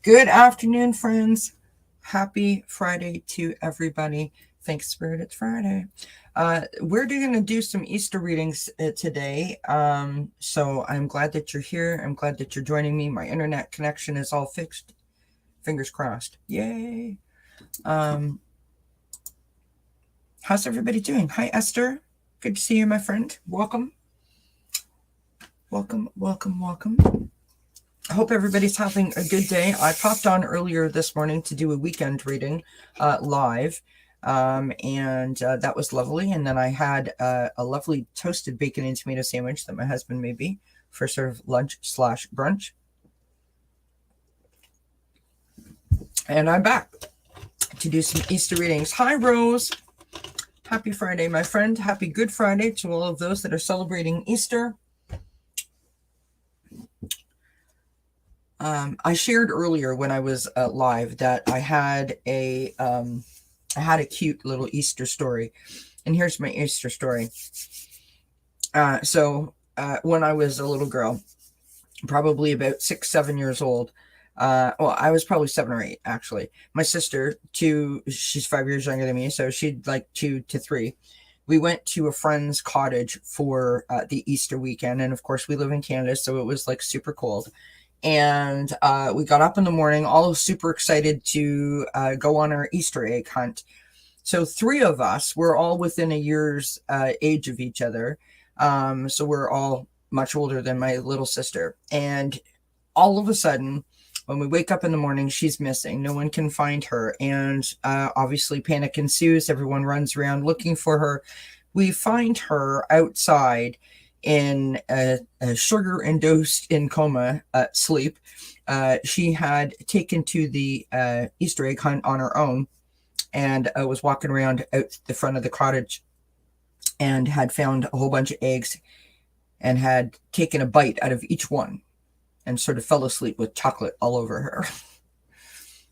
Good afternoon, friends. Happy Friday to everybody. Thanks, Spirit. It's Friday. We're going to do some Easter readings today. So I'm glad that you're here. I'm glad that you're joining me. My internet connection is all fixed. Fingers crossed. Yay. How's everybody doing? Hi, Esther. Good to see you, my friend. Welcome. Welcome, welcome, welcome. I hope everybody's having a good day. I popped on earlier this morning to do a weekend reading live, and that was lovely. And then I had a lovely toasted bacon and tomato sandwich that my husband made me for sort of lunch/brunch. And I'm back to do some Easter readings. Hi, Rose. Happy Friday, my friend. Happy Good Friday to all of those that are celebrating Easter. I shared earlier when I was live that I had a cute little Easter story, and here's my Easter story. So when I was a little girl, probably about 6-7 years old, well, I was probably 7 or 8 actually. My sister, she's 5 years younger than me, so she'd like 2 to 3. We went to a friend's cottage for the Easter weekend, and of course we live in Canada, so it was like super cold. And we got up in the morning, all super excited to go on our Easter egg hunt. So 3 of us were all within a year's age of each other. So we're all much older than my little sister. And all of a sudden, when we wake up in the morning, she's missing. No one can find her. And obviously panic ensues. Everyone runs around looking for her. We find her outside in a sugar-induced in coma sleep. She had taken to the Easter egg hunt on her own and was walking around out the front of the cottage and had found a whole bunch of eggs and had taken a bite out of each one and sort of fell asleep with chocolate all over her.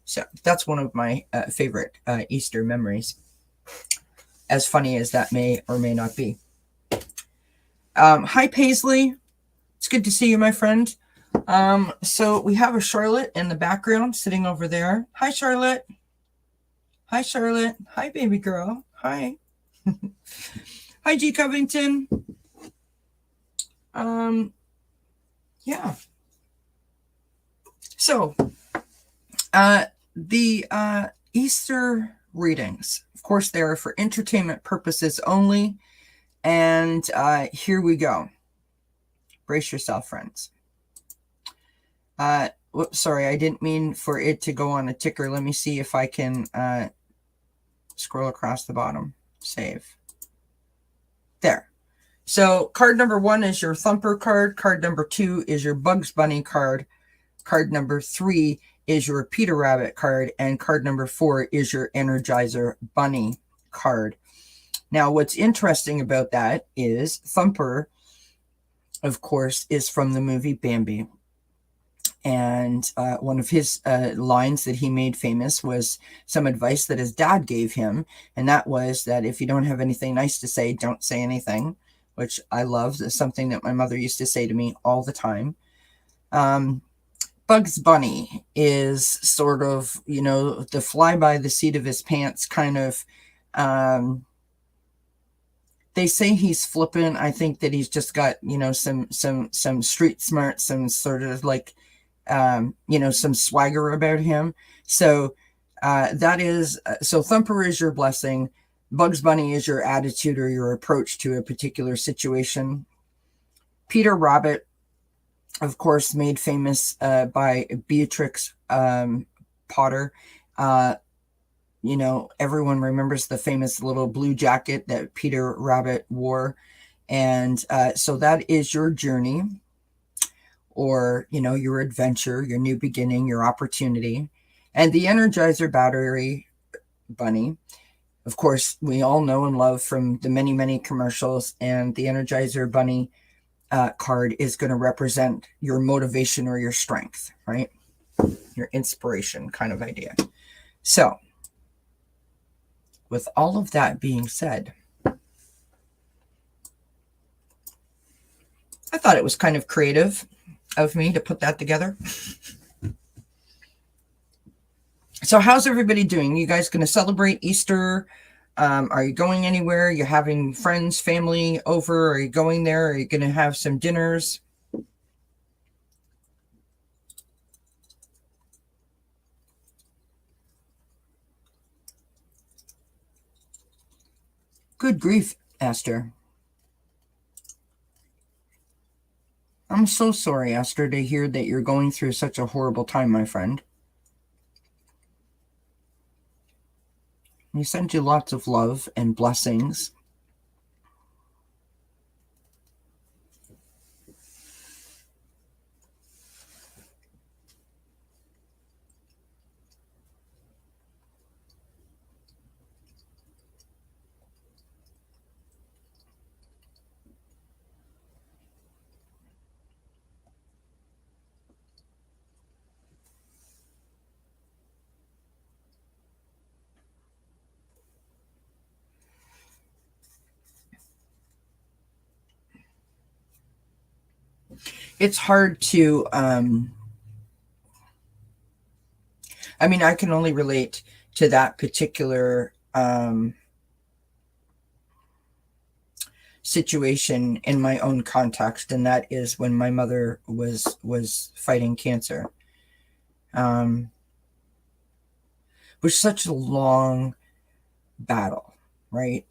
So that's one of my favorite Easter memories, as funny as that may or may not be. Hi, Paisley. It's good to see you, my friend. So we have a Charlotte in the background sitting over there. Hi, Charlotte. Hi, Charlotte. Hi, baby girl. Hi. Hi, G. Covington. Yeah. So, the Easter readings, of course, they are for entertainment purposes only. And here we go. Brace yourself, friends. Whoops, sorry, I didn't mean for it to go on a ticker. Let me see if I can scroll across the bottom. Save. There. So card number 1 is your Thumper card. Card number 2 is your Bugs Bunny card. Card number 3 is your Peter Rabbit card. And card number 4 is your Energizer Bunny card. Now, what's interesting about that is Thumper, of course, is from the movie Bambi. And one of his lines that he made famous was some advice that his dad gave him. And that was that if you don't have anything nice to say, don't say anything, which I love. It's something that my mother used to say to me all the time. Bugs Bunny is sort of, the fly by the seat of his pants kind of, they say he's flippant. I think that he's just got, some street smart, some sort of like, some swagger about him. So that is, so Thumper is your blessing. Bugs Bunny is your attitude or your approach to a particular situation. Peter Rabbit, of course, made famous by Beatrix Potter. Everyone remembers the famous little blue jacket that Peter Rabbit wore. And so that is your journey, or, your adventure, your new beginning, your opportunity. And the Energizer Battery Bunny, of course, we all know and love from the many, many commercials. And the Energizer Bunny card is going to represent your motivation or your strength, right? Your inspiration kind of idea. So, with all of that being said, I thought it was kind of creative of me to put that together. So how's everybody doing? You guys going to celebrate Easter? Are you going anywhere? Are you having friends, family over? Are you going there? Are you going to have some dinners? Good grief, Esther. I'm so sorry, Esther, to hear that you're going through such a horrible time, my friend. We send you lots of love and blessings. It's hard to, I mean, I can only relate to that particular situation in my own context, and that is when my mother was fighting cancer. Was such a long battle, right?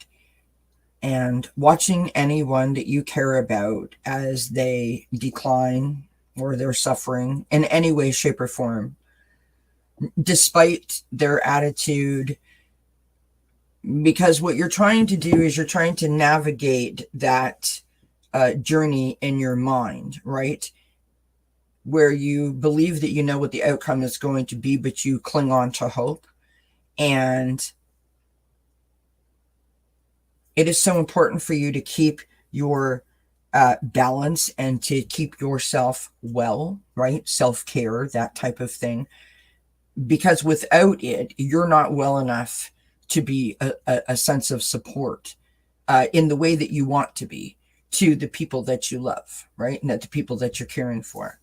And watching anyone that you care about as they decline or they're suffering in any way, shape, or form, despite their attitude, because what you're trying to do is you're trying to navigate that journey in your mind, right? Where you believe that you know what the outcome is going to be, but you cling on to hope. And it is so important for you to keep your balance and to keep yourself well, right? Self-care, that type of thing. Because without it, you're not well enough to be a sense of support in the way that you want to be to the people that you love, right? And the people that you're caring for.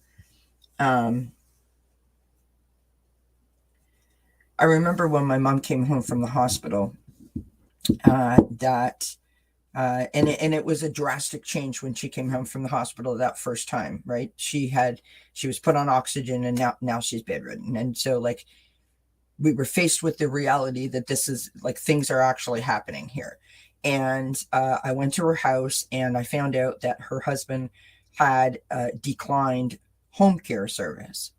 I remember when my mom came home from the hospital, and it was a drastic change when she came home from the hospital that first time, right? She was put on oxygen, and now she's bedridden. And so like we were faced with the reality that this is like things are actually happening here. And I went to her house and I found out that her husband had declined home care service.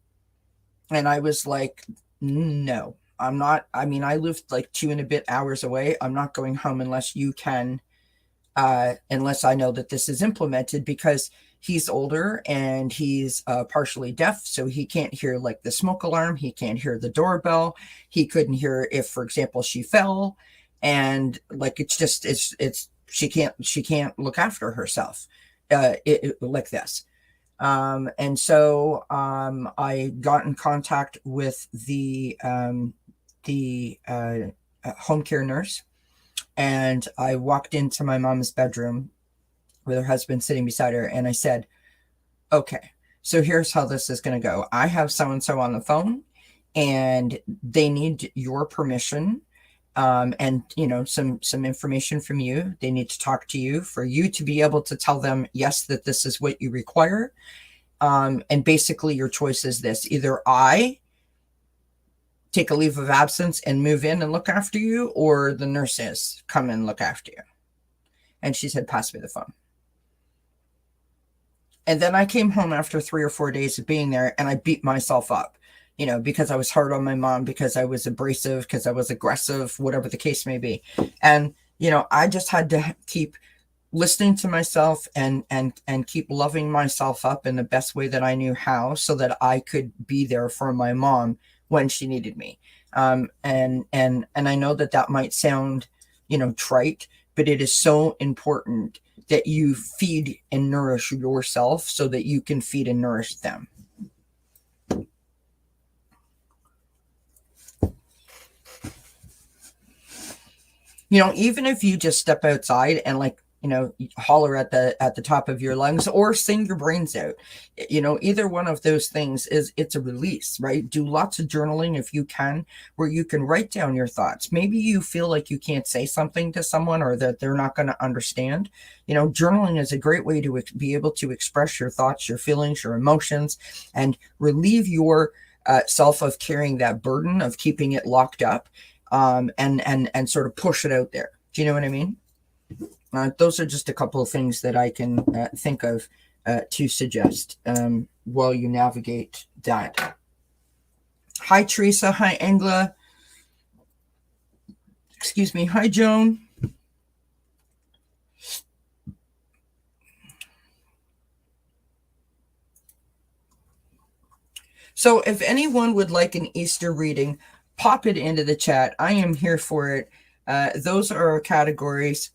And I was like, no, I'm not. I mean, I lived like 2 and a bit hours away. I'm not going home unless you can, unless I know that this is implemented, because he's older and he's partially deaf. So he can't hear like the smoke alarm. He can't hear the doorbell. He couldn't hear if, for example, she fell. And like, she can't look after herself like this. And so I got in contact with the home care nurse, and I walked into my mom's bedroom with her husband sitting beside her, and I said, okay, so here's how this is going to go. I have so-and-so on the phone, and they need your permission, and some information from you. They need to talk to you for you to be able to tell them, yes, that this is what you require. And basically your choice is this: either I take a leave of absence and move in and look after you, or the nurses come and look after you. And she said, pass me the phone. And then I came home after 3 or 4 days of being there, and I beat myself up, because I was hard on my mom, because I was abrasive, because I was aggressive, whatever the case may be. And, I just had to keep listening to myself and keep loving myself up in the best way that I knew how, so that I could be there for my mom when she needed me. And I know that might sound, trite, but it is so important that you feed and nourish yourself so that you can feed and nourish them. Even if you just step outside and holler at the top of your lungs, or sing your brains out. Either one of those things it's a release, right? Do lots of journaling if you can, where you can write down your thoughts. Maybe you feel like you can't say something to someone, or that they're not going to understand. Journaling is a great way to be able to express your thoughts, your feelings, your emotions, and relieve your self of carrying that burden of keeping it locked up, and sort of push it out there. Do you know what I mean? Those are just a couple of things that I can think of to suggest while you navigate that. Hi, Teresa. Hi, Angela. Excuse me. Hi, Joan. So if anyone would like an Easter reading, pop it into the chat. I am here for it. Those are our categories.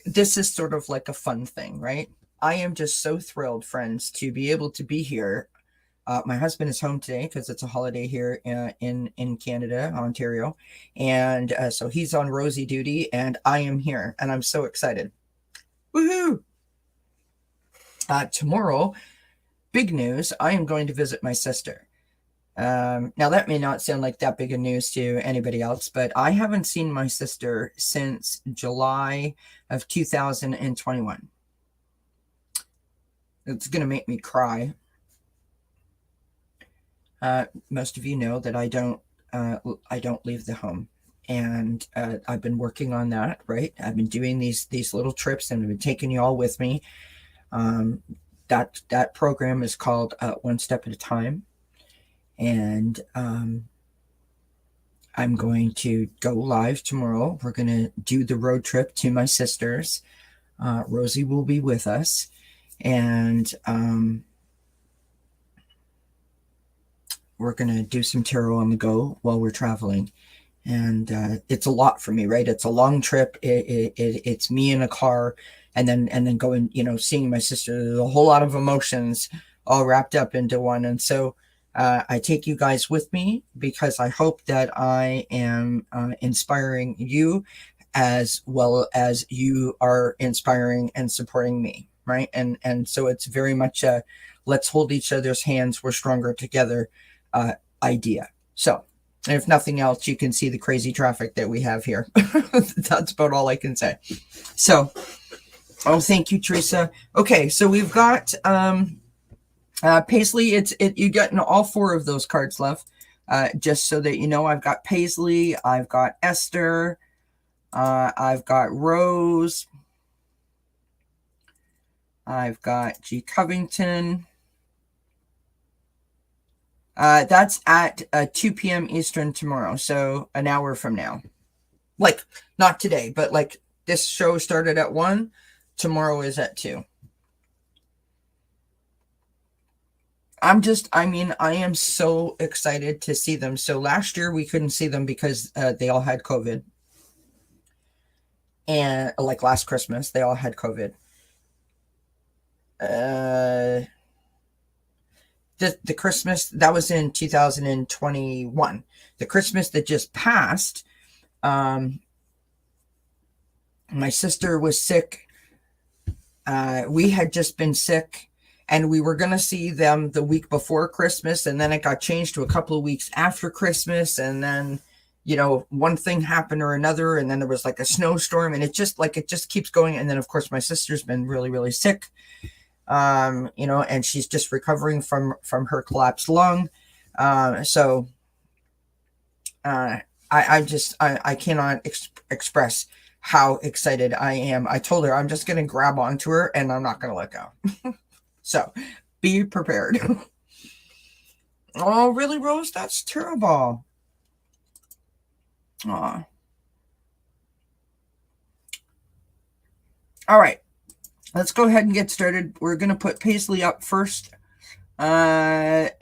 This is sort of like a fun thing, right? I am just so thrilled, friends, to be able to be here. My husband is home today because it's a holiday here in Canada, Ontario. And so he's on Rosie duty, and I am here, and I'm so excited. Woohoo! Tomorrow, big news, I am going to visit my sister. Now, that may not sound like that big of news to anybody else, but I haven't seen my sister since July of 2021. It's going to make me cry. Most of you know that I don't leave the home, and I've been working on that, right? I've been doing these little trips, and I've been taking you all with me. That program is called One Step at a Time, and I'm going to go live tomorrow. We're going to do the road trip to my sister's. Rosie will be with us, and we're going to do some tarot on the go while we're traveling. And it's a lot for me, right? It's a long trip. It's me in a car, and then going, seeing my sister. There's a whole lot of emotions all wrapped up into one. And so I take you guys with me, because I hope that I am inspiring you as well as you are inspiring and supporting me, right? And so it's very much a let's hold each other's hands, we're stronger together idea. So if nothing else, you can see the crazy traffic that we have here. That's about all I can say. So, thank you, Teresa. Okay, so we've got Paisley. You got all four of those cards left. Just so that you know, I've got Paisley, I've got Esther, I've got Rose, I've got G. Covington. That's at 2 p.m. Eastern tomorrow, so an hour from now. Like, not today, but like this show started at 1, tomorrow is at 2. I am so excited to see them. So last year we couldn't see them because they all had COVID. And like last Christmas, they all had COVID. The Christmas that was in 2021, the Christmas that just passed, my sister was sick. We had just been sick, and we were going to see them the week before Christmas, and then it got changed to a couple of weeks after Christmas, and then one thing happened or another, and then there was like a snowstorm, and it just keeps going. And then of course my sister's been really, really sick, and she's just recovering from her collapsed lung. So I cannot express how excited I am. I told her I'm just going to grab onto her and I'm not going to let go. So be prepared. Oh, really, Rose? That's terrible. Aw. All right. Let's go ahead and get started. We're going to put Paisley up first. It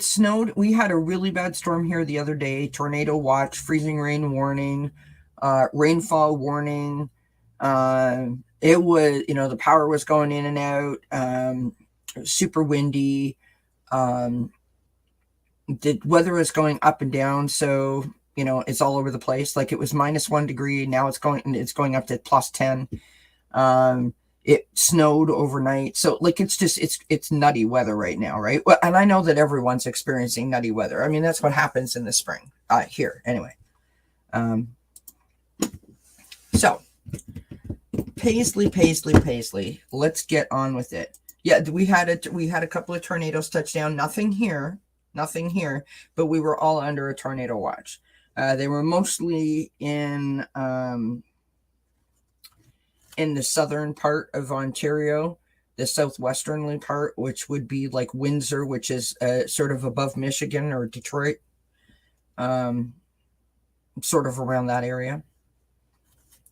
snowed. We had a really bad storm here the other day. Tornado watch, freezing rain warning, rainfall warning. It was, the power was going in and out. Super windy. The weather was going up and down. So, you know, it's all over the place. Like it was -1 degree. Now it's going up to +10. It snowed overnight. So like, it's nutty weather right now. Right. Well, and I know that everyone's experiencing nutty weather. I mean, that's what happens in the spring, here anyway. So Paisley, let's get on with it. Yeah, we had a couple of tornadoes touch down. Nothing here, but we were all under a tornado watch. They were mostly in the southern part of Ontario, the southwesternly part, which would be like Windsor, which is sort of above Michigan, or Detroit, sort of around that area.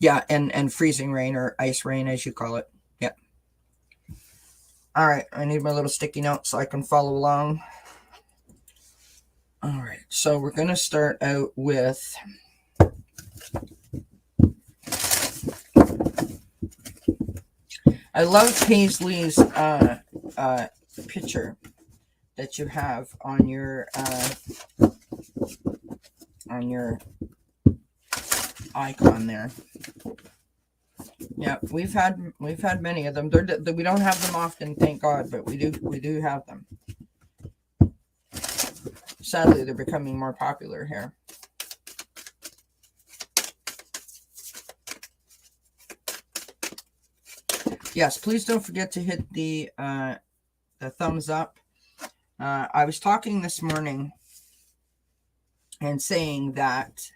Yeah, and freezing rain, or ice rain, as you call it. Yeah. All right, I need my little sticky note so I can follow along. All right, so we're going to start out with I love Paisley's picture that you have on your icon there. Yeah, we've had many of them. We don't have them often, thank God, but we do have them. Sadly, they're becoming more popular here. Yes, please don't forget to hit the thumbs up. I was talking this morning and saying that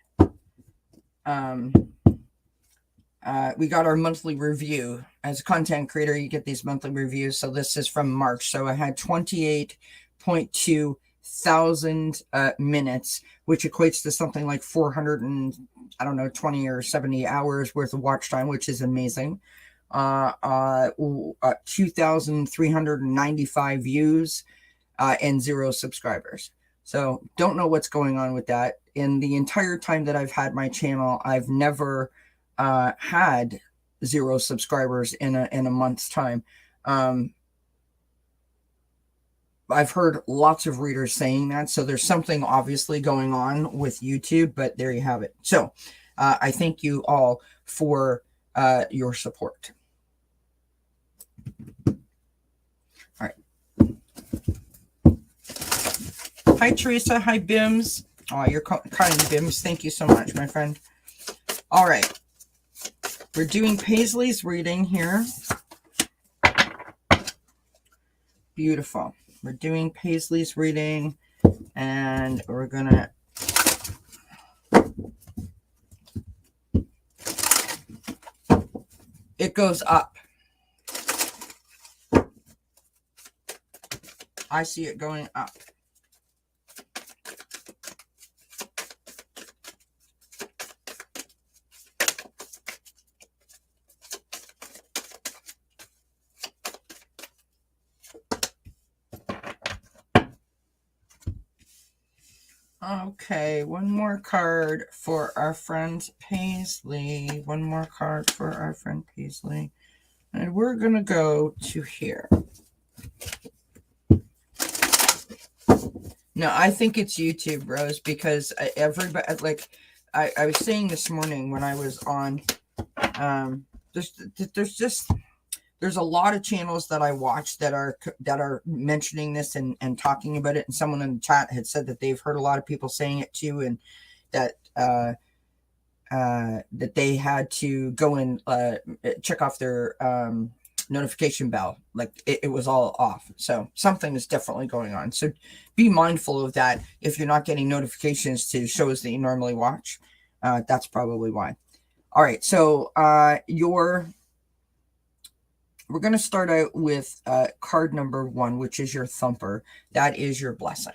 we got our monthly review. As a content creator, you get these monthly reviews. So this is from March. So I had 28.2 thousand minutes, which equates to something like 20 or 70 hours worth of watch time, which is amazing. 2,395 views, and 0 subscribers. So don't know what's going on with that. In the entire time that I've had my channel, I've never had 0 subscribers in a month's time. I've heard lots of readers saying that, so there's something obviously going on with YouTube, but there you have it. So I thank you all for your support. All right. Hi, Teresa. Hi, Bims. Oh, you're kind, Bims. Thank you so much, my friend. All right. We're doing Paisley's reading here. Beautiful. We're doing Paisley's reading, and we're gonna it goes up. I see it going up. Okay, one more card for our friend Paisley. One more card for our friend Paisley. And we're going to go to here. No, I think it's YouTube, Rose, because everybody, like, I was saying this morning when I was on, there's a lot of channels that I watch that are mentioning this and talking about it. And someone in the chat had said that they've heard a lot of people saying it too, and that that they had to go and check off their notification bell. Like it was all off. So something is definitely going on. So be mindful of that. If you're not getting notifications to shows that you normally watch, that's probably why. All right. So we're going to start out with card number 1, which is your thumper. That is your blessing.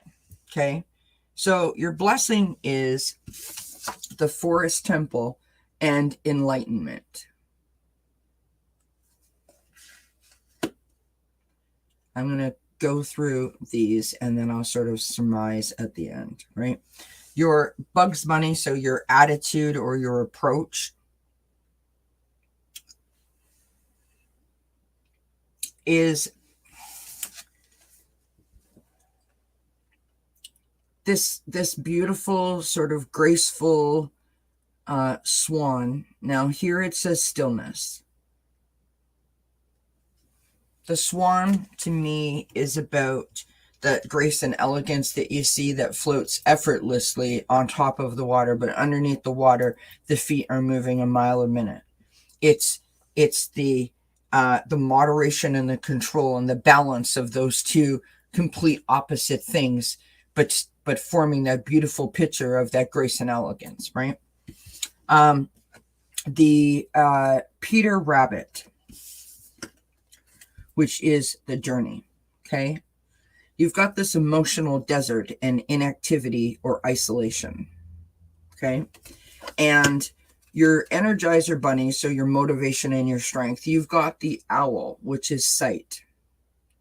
Okay. So your blessing is the Forest Temple and enlightenment. I'm going to go through these and then I'll sort of surmise at the end, right? Your Bugs Bunny, so your attitude or your approach is this beautiful sort of graceful swan. Now here it says stillness. The swan to me is about that grace and elegance that you see that floats effortlessly on top of the water, but underneath the water, the feet are moving a mile a minute. It's the moderation and the control and the balance of those two complete opposite things, but forming that beautiful picture of that grace and elegance, right? The Peter Rabbit, which is the journey, okay? You've got this emotional desert and inactivity or isolation, okay? And your Energizer Bunny, so your motivation and your strength. You've got the owl, which is sight.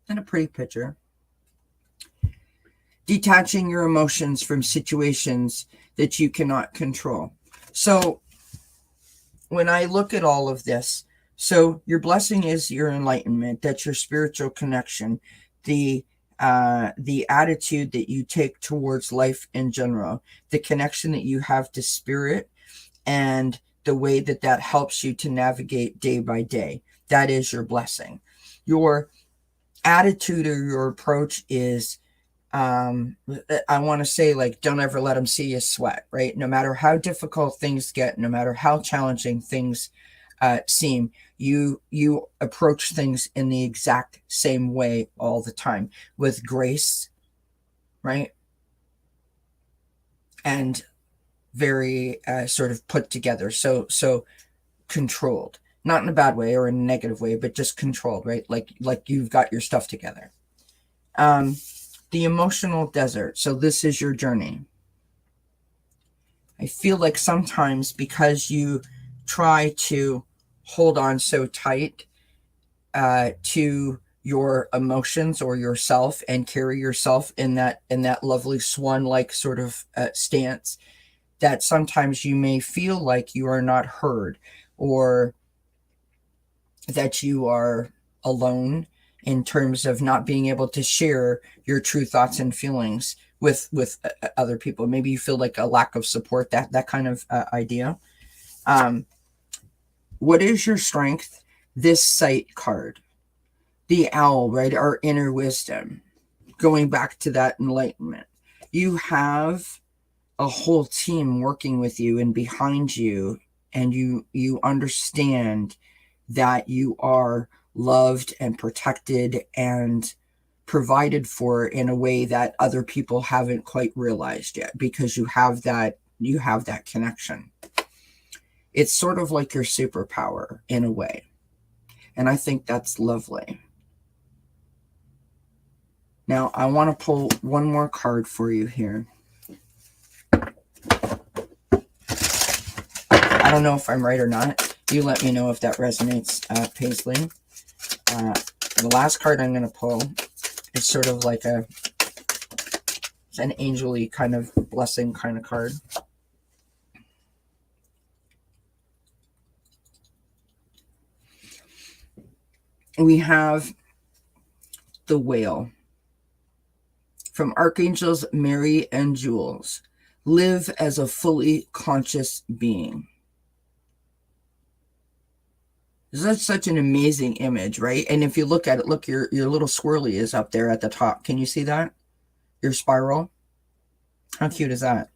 And a pretty picture. Detaching your emotions from situations that you cannot control. So when I look at all of this, so your blessing is your enlightenment. That's your spiritual connection. The attitude that you take towards life in general. The connection that you have to spirit, and the way that that helps you to navigate day by day. That is your blessing. Your attitude or your approach is, I want to say, like, don't ever let them see you sweat, right? No matter how difficult things get, no matter how challenging things seem, you approach things in the exact same way all the time, with grace, right? And very sort of put together, so controlled, not in a bad way or in a negative way, but just controlled, right? Like you've got your stuff together. The emotional desert. So this is your journey. I feel like sometimes because you try to hold on so tight to your emotions or yourself and carry yourself in that lovely swan-like sort of stance, that sometimes you may feel like you are not heard, or that you are alone in terms of not being able to share your true thoughts and feelings with other people. Maybe you feel like a lack of support, that kind of idea. What is your strength? This sight card, the owl, right? Our inner wisdom, going back to that enlightenment. You have a whole team working with you and behind you, and you understand that you are loved and protected and provided for in a way that other people haven't quite realized yet, because you have that connection. It's sort of like your superpower in a way, and I think that's lovely. Now I want to pull one more card for you here. I don't know if I'm right or not. You let me know if that resonates, Paisley. The last card I'm going to pull is sort of like an angel-y kind of blessing kind of card. We have the Whale. From Archangels Mary and Jules. Live as a fully conscious being. That's such an amazing image, right? And if you look at it, look, your little swirly is up there at the top. Can you see that? Your spiral. How cute is that?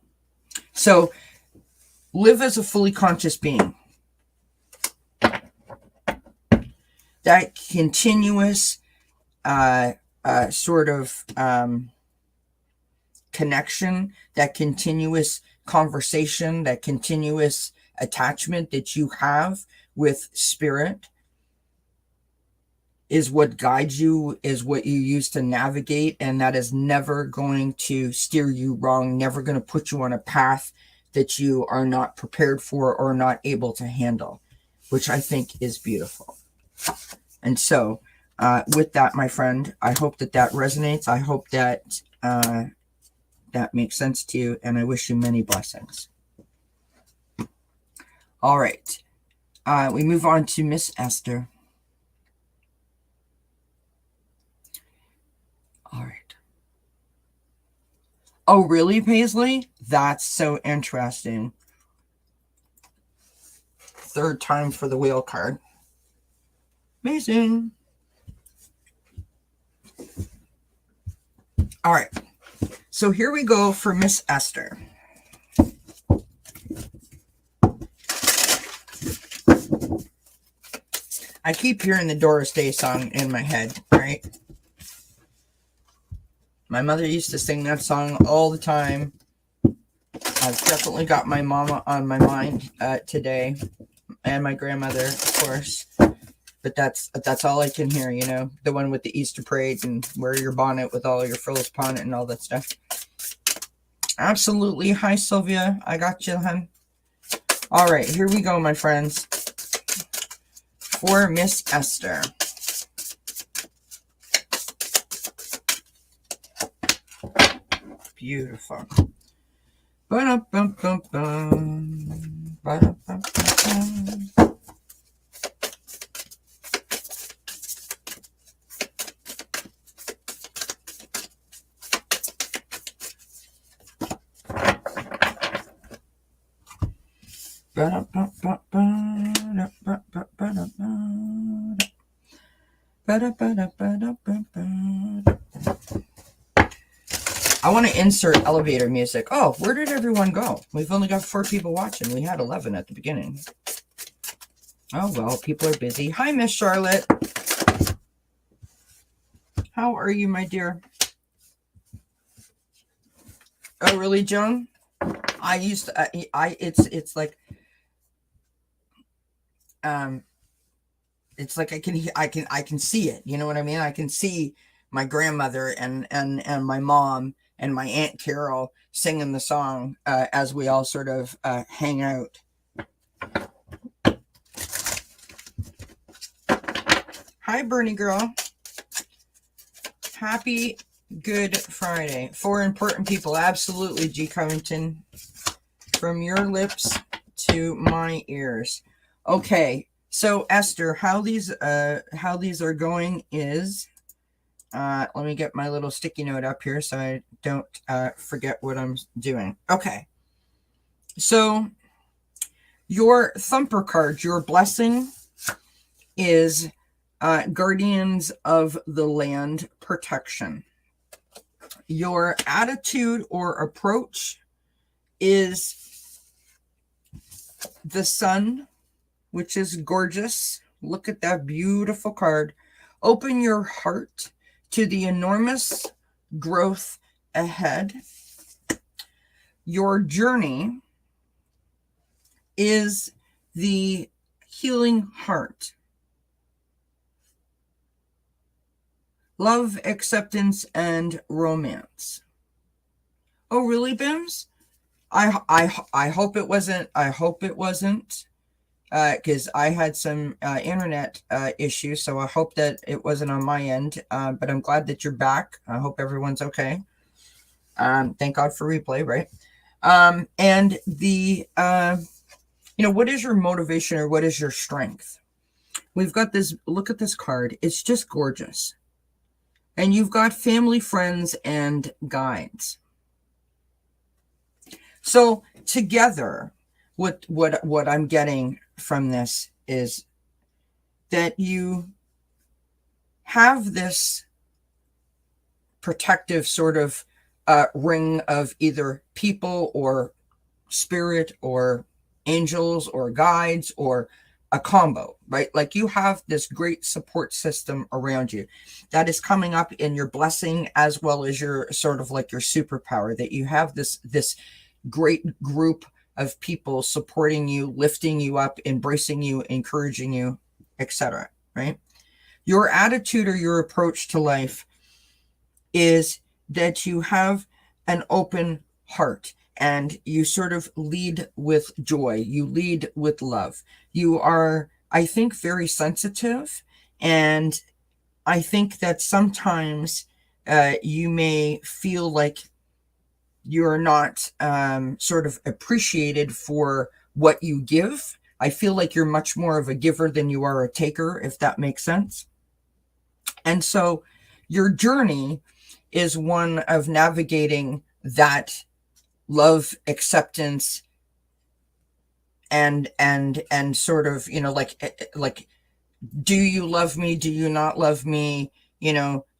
So, live as a fully conscious being. That continuous sort of connection, that continuous conversation, that continuous attachment that you have with spirit is what guides you, is what you use to navigate, and that is never going to steer you wrong, never going to put you on a path that you are not prepared for or not able to handle, which I think is beautiful. And so with that, my friend, I hope that resonates. I hope that that makes sense to you, and I wish you many blessings. All right. We move on to Miss Esther. All right. Oh, really, Paisley? That's so interesting. Third time for the wheel card. Amazing. All right. So here we go for Miss Esther. I keep hearing the Doris Day song in my head, right? My mother used to sing that song all the time. I've definitely got my mama on my mind today, and my grandmother, of course. But that's all I can hear, you know, the one with the Easter parade and wear your bonnet with all your frills upon it and all that stuff. Absolutely. Hi, Sylvia. I got you, hun. All right, here we go, my friends. For Miss Esther. Beautiful. Ba-da-bum-bum-bum. Ba-da-bum-bum-bum. I want to insert elevator music. Oh, where did everyone go? We've only got 4 people watching. We had 11 at the beginning. Oh, well, people are busy. Hi, Miss Charlotte. How are you, my dear? Oh, really, Joan? I used to, it's like, it's like I can see it. You know what I mean? I can see my grandmother and my mom and my Aunt Carol singing the song as we all sort of hang out. Hi, Bernie girl. Happy Good Friday. 4 important people. Absolutely, G. Covington. From your lips to my ears. Okay, so Esther, how these are going is, let me get my little sticky note up here so I don't forget what I'm doing. Okay, so your thumper card, your blessing, is Guardians of the Land Protection. Your attitude or approach is the Sun, which is gorgeous. Look at that beautiful card. Open your heart to the enormous growth ahead. Your journey is the healing heart. Love, acceptance, and romance. Oh, really, Bims? I hope it wasn't. I hope it wasn't. Because I had some internet issues, so I hope that it wasn't on my end. But I'm glad that you're back. I hope everyone's okay. Thank God for replay, right? And the, what is your motivation or what is your strength? We've got this. Look at this card. It's just gorgeous. And you've got family, friends, and guides. So together, what I'm getting from this is that you have this protective sort of ring of either people or spirit or angels or guides or a combo, right? Like you have this great support system around you that is coming up in your blessing as well as your sort of like your superpower, that you have this great group of people supporting you, lifting you up, embracing you, encouraging you, etc. Right? Your attitude or your approach to life is that you have an open heart and you sort of lead with joy. You lead with love. You are, I think, very sensitive, and I think that sometimes you may feel like you're not sort of appreciated for what you give. I feel like you're much more of a giver than you are a taker, if that makes sense. And so your journey is one of navigating that love, acceptance, and sort of, like, do you love me? Do you not love me?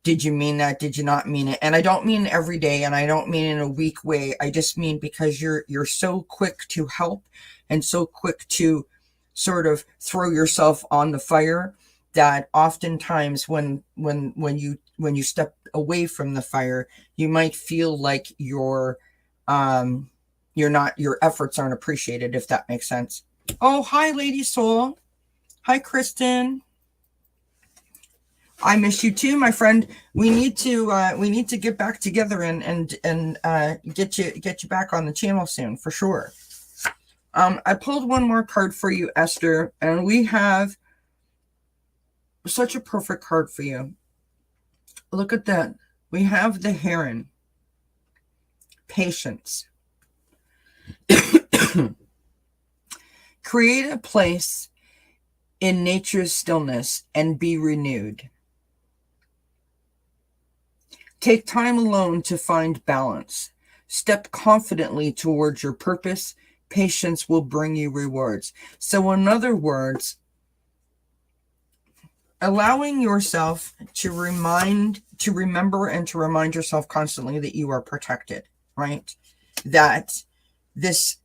Did you mean that? Did you not mean it? And I don't mean every day, and I don't mean in a weak way. I just mean because you're so quick to help and so quick to sort of throw yourself on the fire, that oftentimes when you step away from the fire, you might feel like your efforts aren't appreciated, if that makes sense. Oh, hi, Lady Soul. Hi, Kristen. I miss you too, my friend. We need to get back together and get you back on the channel soon, for sure. I pulled one more card for you, Esther, and we have such a perfect card for you. Look at that. We have the heron. Patience. Create a place in nature's stillness and be renewed. Take time alone to find balance. Step confidently towards your purpose. Patience will bring you rewards. So in other words, allowing yourself to remember and to remind yourself constantly that you are protected, right? That this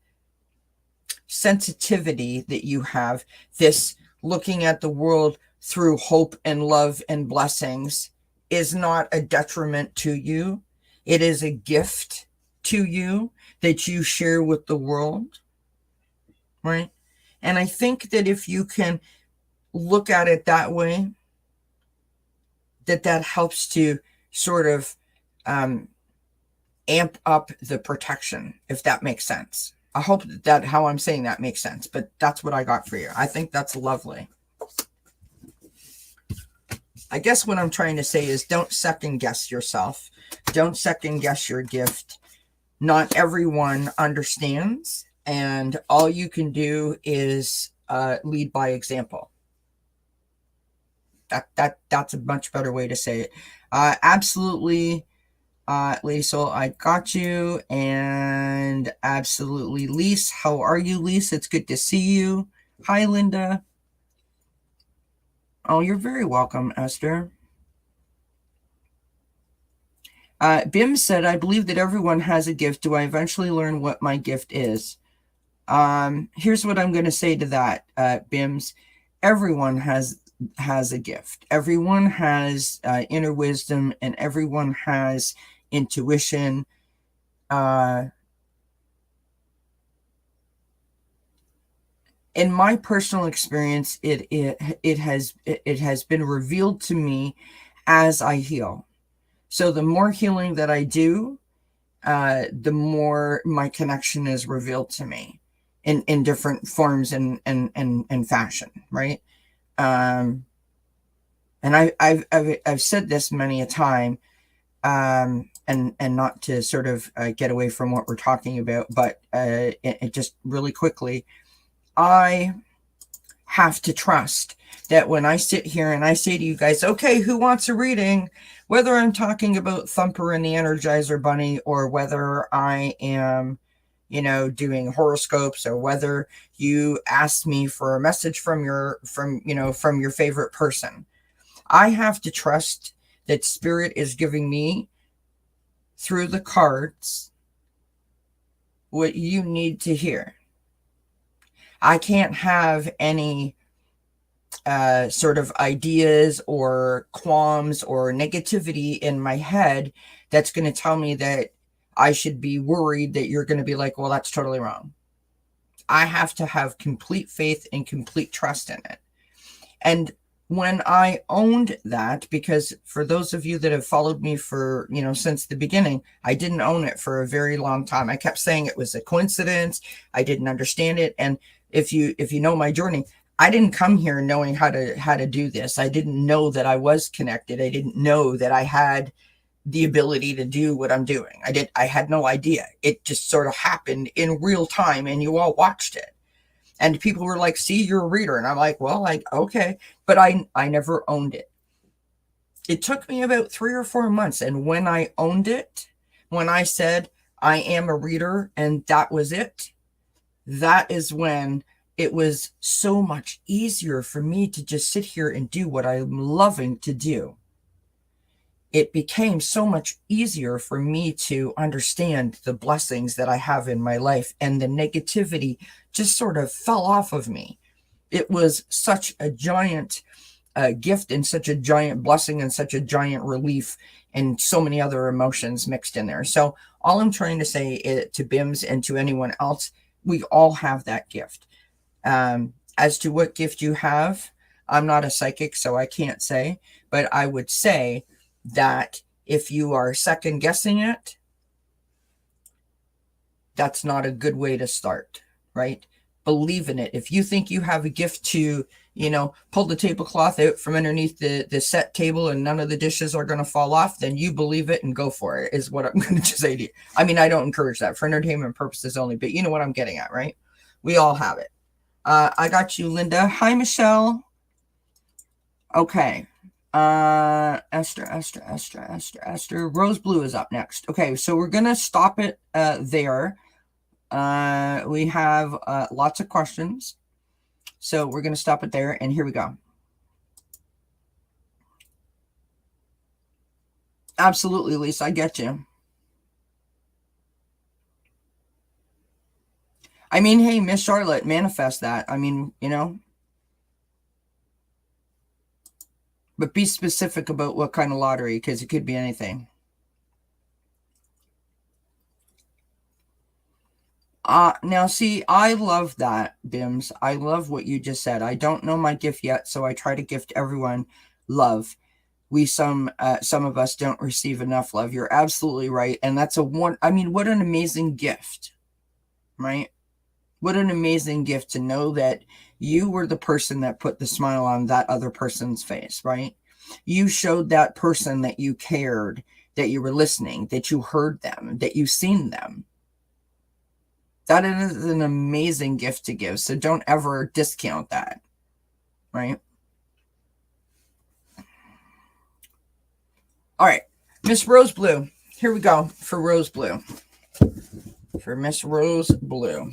sensitivity that you have, this looking at the world through hope and love and blessings, is not a detriment to you. It is a gift to you that you share with the world, right? And I think that if you can look at it that way, that helps to sort of amp up the protection, if that makes sense. I hope that how I'm saying that makes sense, but that's what I got for you. I think that's lovely. I guess what I'm trying to say is, don't second guess yourself. Don't second guess your gift. Not everyone understands, and all you can do is lead by example. That's a much better way to say it. Absolutely, Lady Soul, I got you. And absolutely, Lise. How are you, Lise? It's good to see you. Hi, Linda. Oh, you're very welcome, Esther. Bim said, I believe that everyone has a gift. Do I eventually learn what my gift is? Here's what I'm going to say to that, Bims. Everyone has a gift. Everyone has inner wisdom, and everyone has intuition. In my personal experience, it has been revealed to me as I heal. So the more healing that I do, the more my connection is revealed to me in different forms and fashion, right? And I've said this many a time, and not to sort of get away from what we're talking about, but it just really quickly, I have to trust that when I sit here and I say to you guys, okay, who wants a reading? Whether I'm talking about Thumper and the Energizer Bunny, or whether I am, doing horoscopes, or whether you asked me for a message from your favorite person, I have to trust that Spirit is giving me through the cards what you need to hear. I can't have any sort of ideas or qualms or negativity in my head that's going to tell me that I should be worried that you're going to be like, well, that's totally wrong. I have to have complete faith and complete trust in it. And when I owned that, because for those of you that have followed me for, since the beginning, I didn't own it for a very long time. I kept saying it was a coincidence. I didn't understand it. And if you know my journey, I didn't come here knowing how to do this. I didn't know that I was connected. I didn't know that I had the ability to do what I'm doing. I had no idea. It just sort of happened in real time, and you all watched it. And people were like, see, you're a reader. And I'm like, well, okay. But I never owned it. It took me about 3 or 4 months. And when I owned it, when I said, I am a reader, and that was it. That is when it was so much easier for me to just sit here and do what I'm loving to do. It became so much easier for me to understand the blessings that I have in my life, and the negativity just sort of fell off of me. It was such a giant gift and such a giant blessing and such a giant relief, and so many other emotions mixed in there. So all I'm trying to say to Bims and to anyone else, we all have that gift. As to what gift you have, I'm not a psychic, so I can't say, but I would say that if you are second guessing it, that's not a good way to start, right? Believe in it. If you think you have a gift to, pull the tablecloth out from underneath the set table and none of the dishes are going to fall off, then you believe it and go for it, is what I'm going to say to you. I mean, I don't encourage that for entertainment purposes only, but you know what I'm getting at, right? We all have it. I got you, Linda. Hi, Michelle. Okay. Esther. Rose Blue is up next. Okay, so we're gonna stop it there. We have lots of questions, so we're gonna stop it there, and here we go. Absolutely, Lisa, I get you. I mean, hey, Miss Charlotte, manifest that. I mean, but be specific about what kind of lottery, because it could be anything. Now, see, I love that, Bims. I love what you just said. I don't know my gift yet, so I try to gift everyone love. Some of us don't receive enough love. You're absolutely right. And that's what an amazing gift, right? What an amazing gift to know that you were the person that put the smile on that other person's face, right? You showed that person that you cared, that you were listening, that you heard them, that you seen them. That is an amazing gift to give. So don't ever discount that, right? All right, Miss Rose Blue. Here we go for Rose Blue. For Miss Rose Blue.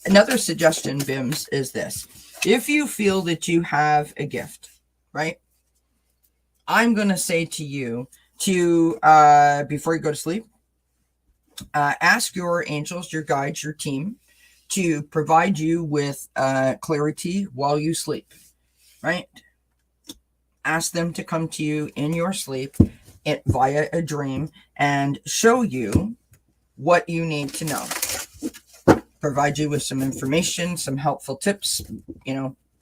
Another suggestion, Bims, is this. If you feel that you have a gift, right? I'm going to say to you to, before you go to sleep, ask your angels, your guides, your team to provide you with clarity while you sleep, right? Ask them to come to you in your sleep via a dream and show you what you need to know. Provide you with some information, some helpful tips,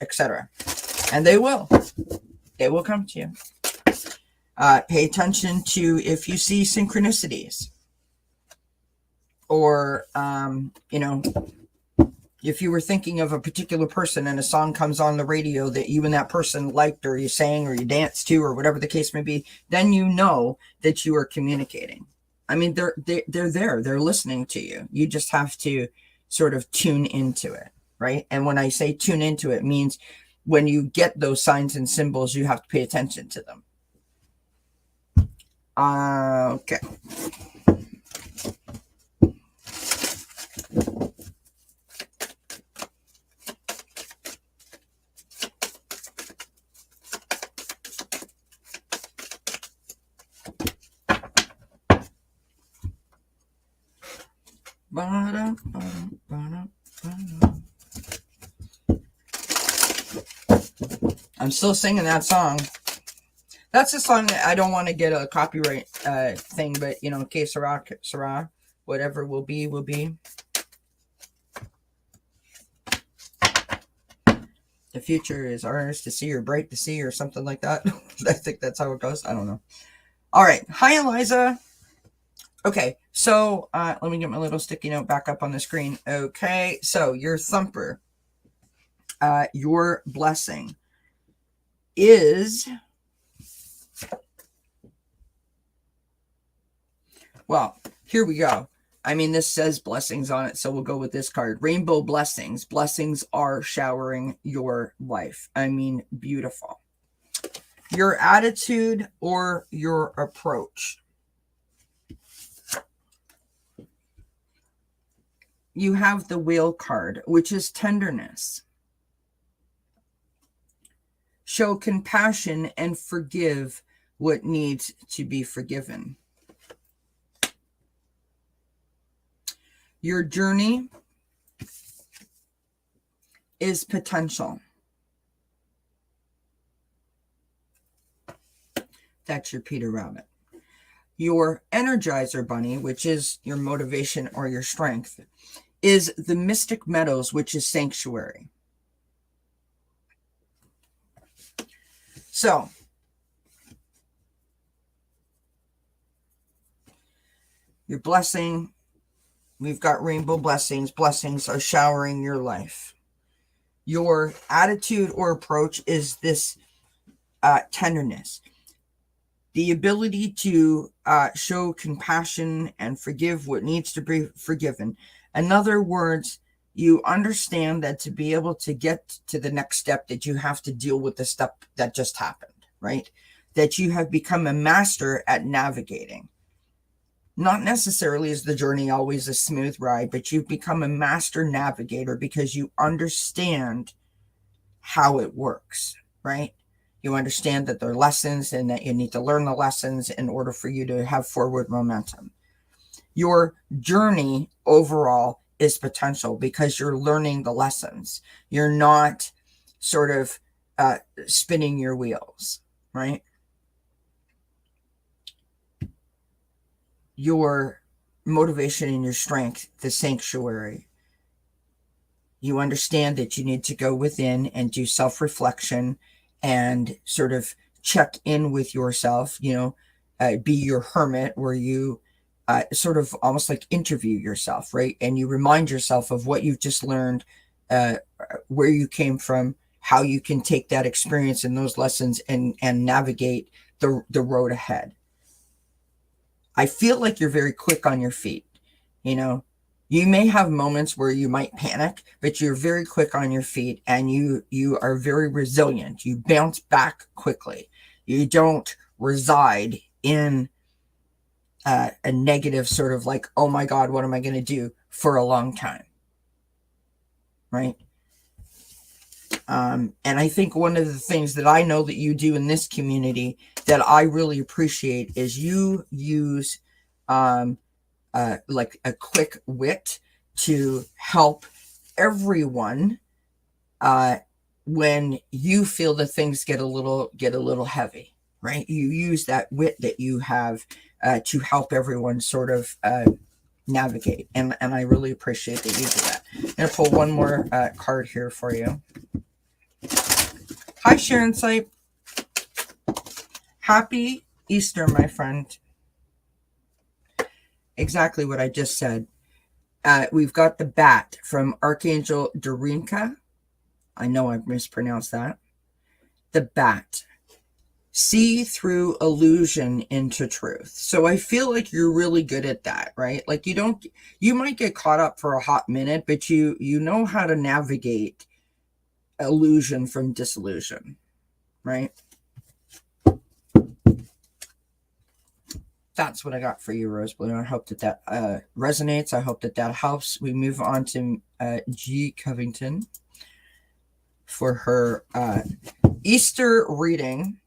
etc. And they will come to you. Pay attention to if you see synchronicities, or if you were thinking of a particular person and a song comes on the radio that you and that person liked, or you sang, or you danced to, or whatever the case may be, then you know that you are communicating. I mean, they're there, they're listening to you. You just have to sort of tune into it, right? And when I say tune into it, means when you get those signs and symbols, you have to pay attention to them. Okay. I'm still singing that song. That's a song that I don't want to get a copyright thing, but que sera, whatever will be, will be. The future is ours to see, or bright to see, or something like that. I think that's how it goes. I don't know. All right. Hi, Eliza. Okay, so let me get my little sticky note back up on the screen. Okay, so your thumper, your blessing is, well, here we go. I mean, this says blessings on it, so we'll go with this card. Rainbow blessings. Blessings are showering your life. I mean, beautiful. Your attitude or your approach. You have the Wheel card, which is tenderness. Show compassion and forgive what needs to be forgiven. Your journey is potential. That's your Peter Rabbit. Your Energizer Bunny, which is your motivation or your strength, is the Mystic Meadows, which is sanctuary. So, your blessing, we've got rainbow blessings. Blessings are showering your life. Your attitude or approach is this tenderness. The ability to show compassion and forgive what needs to be forgiven. In other words, you understand that to be able to get to the next step, that you have to deal with the step that just happened, right? That you have become a master at navigating. Not necessarily is the journey always a smooth ride, but you've become a master navigator because you understand how it works, right? You understand that there are lessons and that you need to learn the lessons in order for you to have forward momentum. Your journey overall is potential because you're learning the lessons. You're not sort of spinning your wheels, right? Your motivation and your strength, the sanctuary. You understand that you need to go within and do self-reflection and sort of check in with yourself, be your hermit, where you sort of almost like interview yourself, right? And you remind yourself of what you've just learned, where you came from, how you can take that experience and those lessons and navigate the road ahead. I feel like you're very quick on your feet. You may have moments where you might panic, but you're very quick on your feet and you are very resilient. You bounce back quickly. You don't reside in a negative sort of like, oh my God, what am I going to do, for a long time, right? And I think one of the things that I know that you do in this community that I really appreciate is you use like a quick wit to help everyone when you feel that things get a little heavy, right? You use that wit that you have to help everyone sort of navigate, and I really appreciate that you do that. I'm gonna pull one more card here for you. Hi, Sharon Sipe. Happy Easter, my friend. Exactly what I just said. We've got the bat from Archangel Dorinka. I know I've mispronounced that. The bat. See through illusion into truth. So I feel like you're really good at that, right? Like you might get caught up for a hot minute, but you know how to navigate illusion from disillusion, right? That's what I got for you, Rose Blue. I hope that resonates. I hope that helps. We move on to G. Covington for her Easter reading,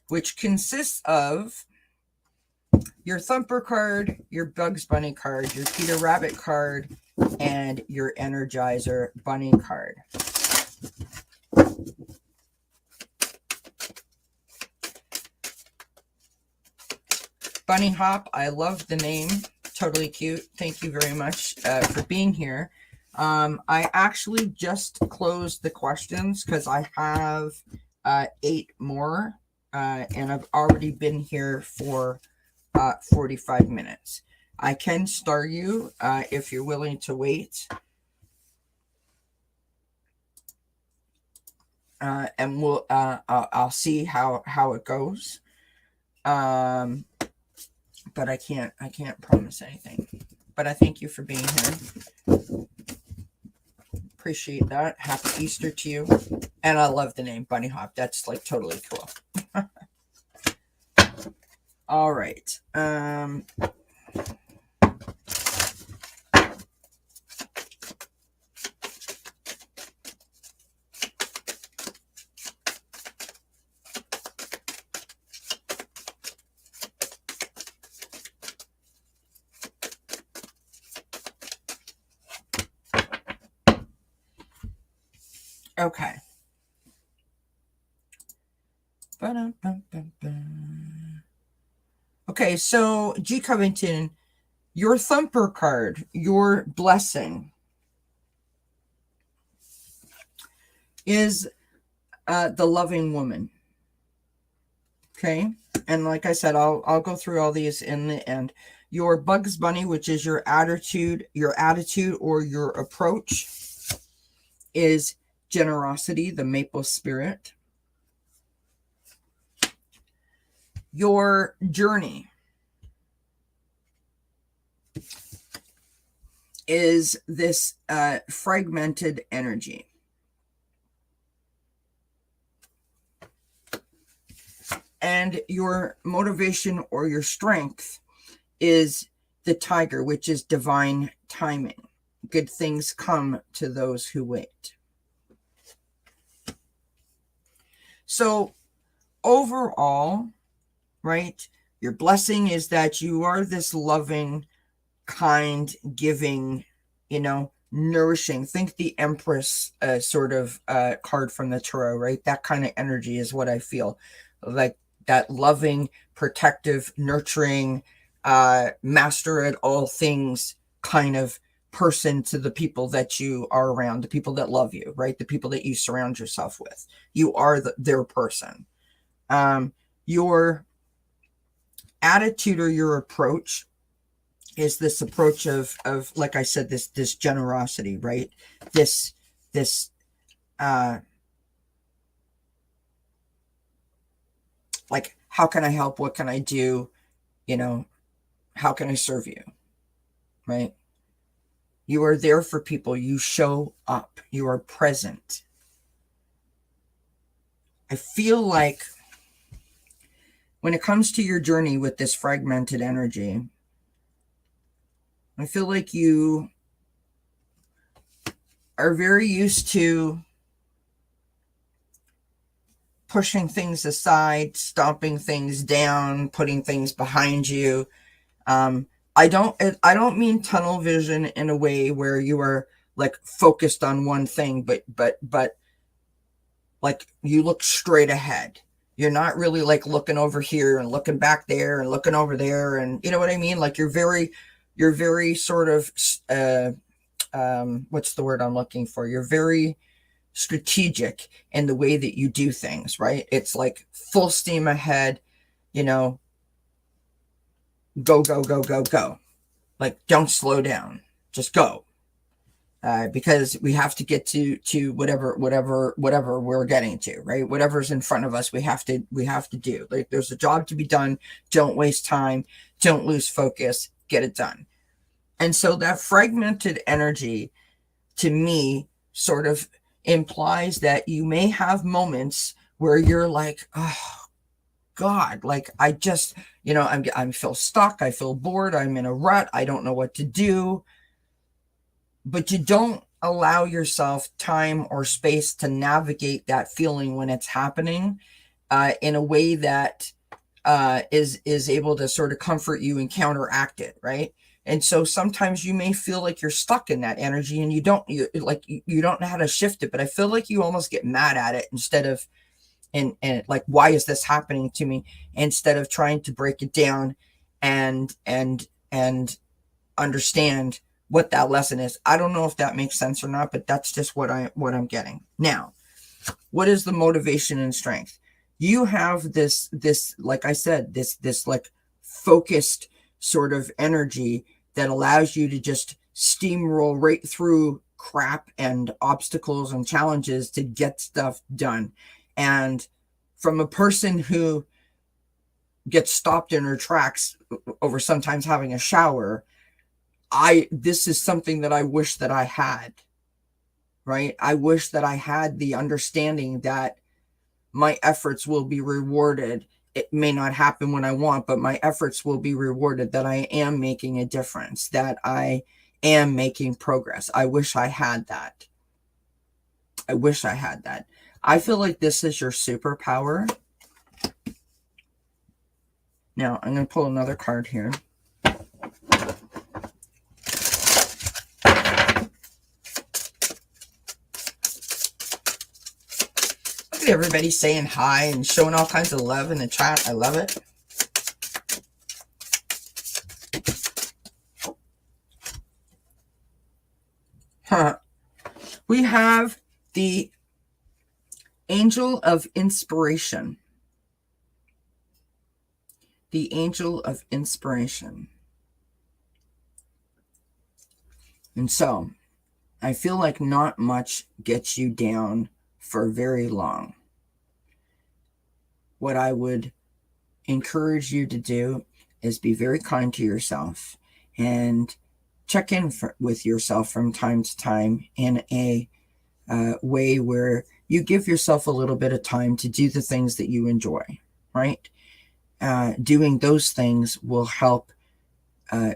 which consists of your Thumper card, your Bugs Bunny card, your Peter Rabbit card, and your Energizer Bunny card. Bunny Hop, I love the name. Totally cute. Thank you very much for being here. I actually just closed the questions because I have 8 more, and I've already been here for 45 minutes. I can start you if you're willing to wait. And we'll I'll see how it goes. But I can't promise anything. But I thank you for being here. Appreciate that. Happy Easter to you. And I love the name Bunny Hop. That's like totally cool. All right. Okay. Okay, so G. Covington, your thumper card, your blessing, is the loving woman. Okay, and like I said, I'll go through all these in the end. Your Bugs Bunny, which is your attitude or your approach, is generosity, the maple spirit. Your journey is this fragmented energy. And your motivation or your strength is the tiger, which is divine timing. Good things come to those who wait. So overall, right, your blessing is that you are this loving, kind, giving, nourishing. Think the Empress sort of card from the tarot, right? That kind of energy is what I feel. Like that loving, protective, nurturing, master at all things kind of person to the people that you are around, the people that love you, right? The people that you surround yourself with. You are their person. Your attitude or your approach is this approach of like I said, this generosity, right? This like, how can I help? What can I do? How can I serve you? Right? You are there for people. You show up. You are present. I feel like when it comes to your journey with this fragmented energy, I feel like you are very used to pushing things aside, stomping things down, putting things behind you. I don't mean tunnel vision in a way where you are like focused on one thing, but like you look straight ahead. You're not really like looking over here and looking back there and looking over there, and you know what I mean? Like you're very sort of what's the word I'm looking for? You're very strategic in the way that you do things, right? It's like full steam ahead, go, go, go, go, go. Like don't slow down, just go. Because we have to get to whatever we're getting to, right? Whatever's in front of us, we have to do. Like there's a job to be done. Don't waste time. Don't lose focus. Get it done. And so that fragmented energy, to me, sort of implies that you may have moments where you're like, oh God, like I just, I feel stuck. I feel bored. I'm in a rut. I don't know what to do. But you don't allow yourself time or space to navigate that feeling when it's happening in a way that is able to sort of comfort you and counteract it, right? And so sometimes you may feel like you're stuck in that energy and you don't know how to shift it. But I feel like you almost get mad at it instead of and like, why is this happening to me? Instead of trying to break it down and understand what that lesson is. I don't know if that makes sense or not, but that's just what I'm getting. Now, what is the motivation and strength? You have this, like I said, this like focused sort of energy that allows you to just steamroll right through crap and obstacles and challenges to get stuff done. And from a person who gets stopped in her tracks over sometimes having a shower, this is something that I wish that I had, right? I wish that I had the understanding that my efforts will be rewarded it may not happen when I want, but my efforts will be rewarded, that I am making a difference, that I am making progress. I wish I had that. I wish I had that. I feel like this is your superpower. Now, I'm going to pull another card here. Look at everybody saying hi and showing all kinds of love in the chat. I love it. We have the Angel of Inspiration. The Angel of Inspiration. And so, I feel like not much gets you down for very long. What I would encourage you to do is be very kind to yourself and check in with yourself from time to time in a way where you give yourself a little bit of time to do the things that you enjoy, right? Doing those things will help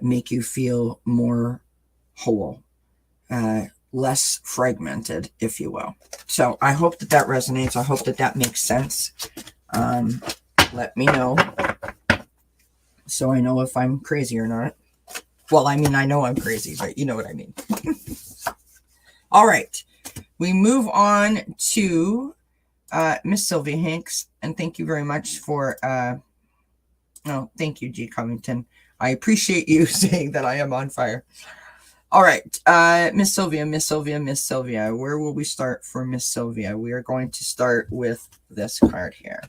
make you feel more whole, less fragmented, if you will. So I hope that that resonates. I hope that that makes sense. Let me know so I know if I'm crazy or not. Well, I mean, I know I'm crazy, but you know what I mean. All right. We move on to Miss Sylvia Hanks. And thank you very much for... oh, thank you, G. Covington. I appreciate you saying that I am on fire. All right. Miss Sylvia, Miss Sylvia, Miss Sylvia. Where will we start for Miss Sylvia? We are going to start with this card here.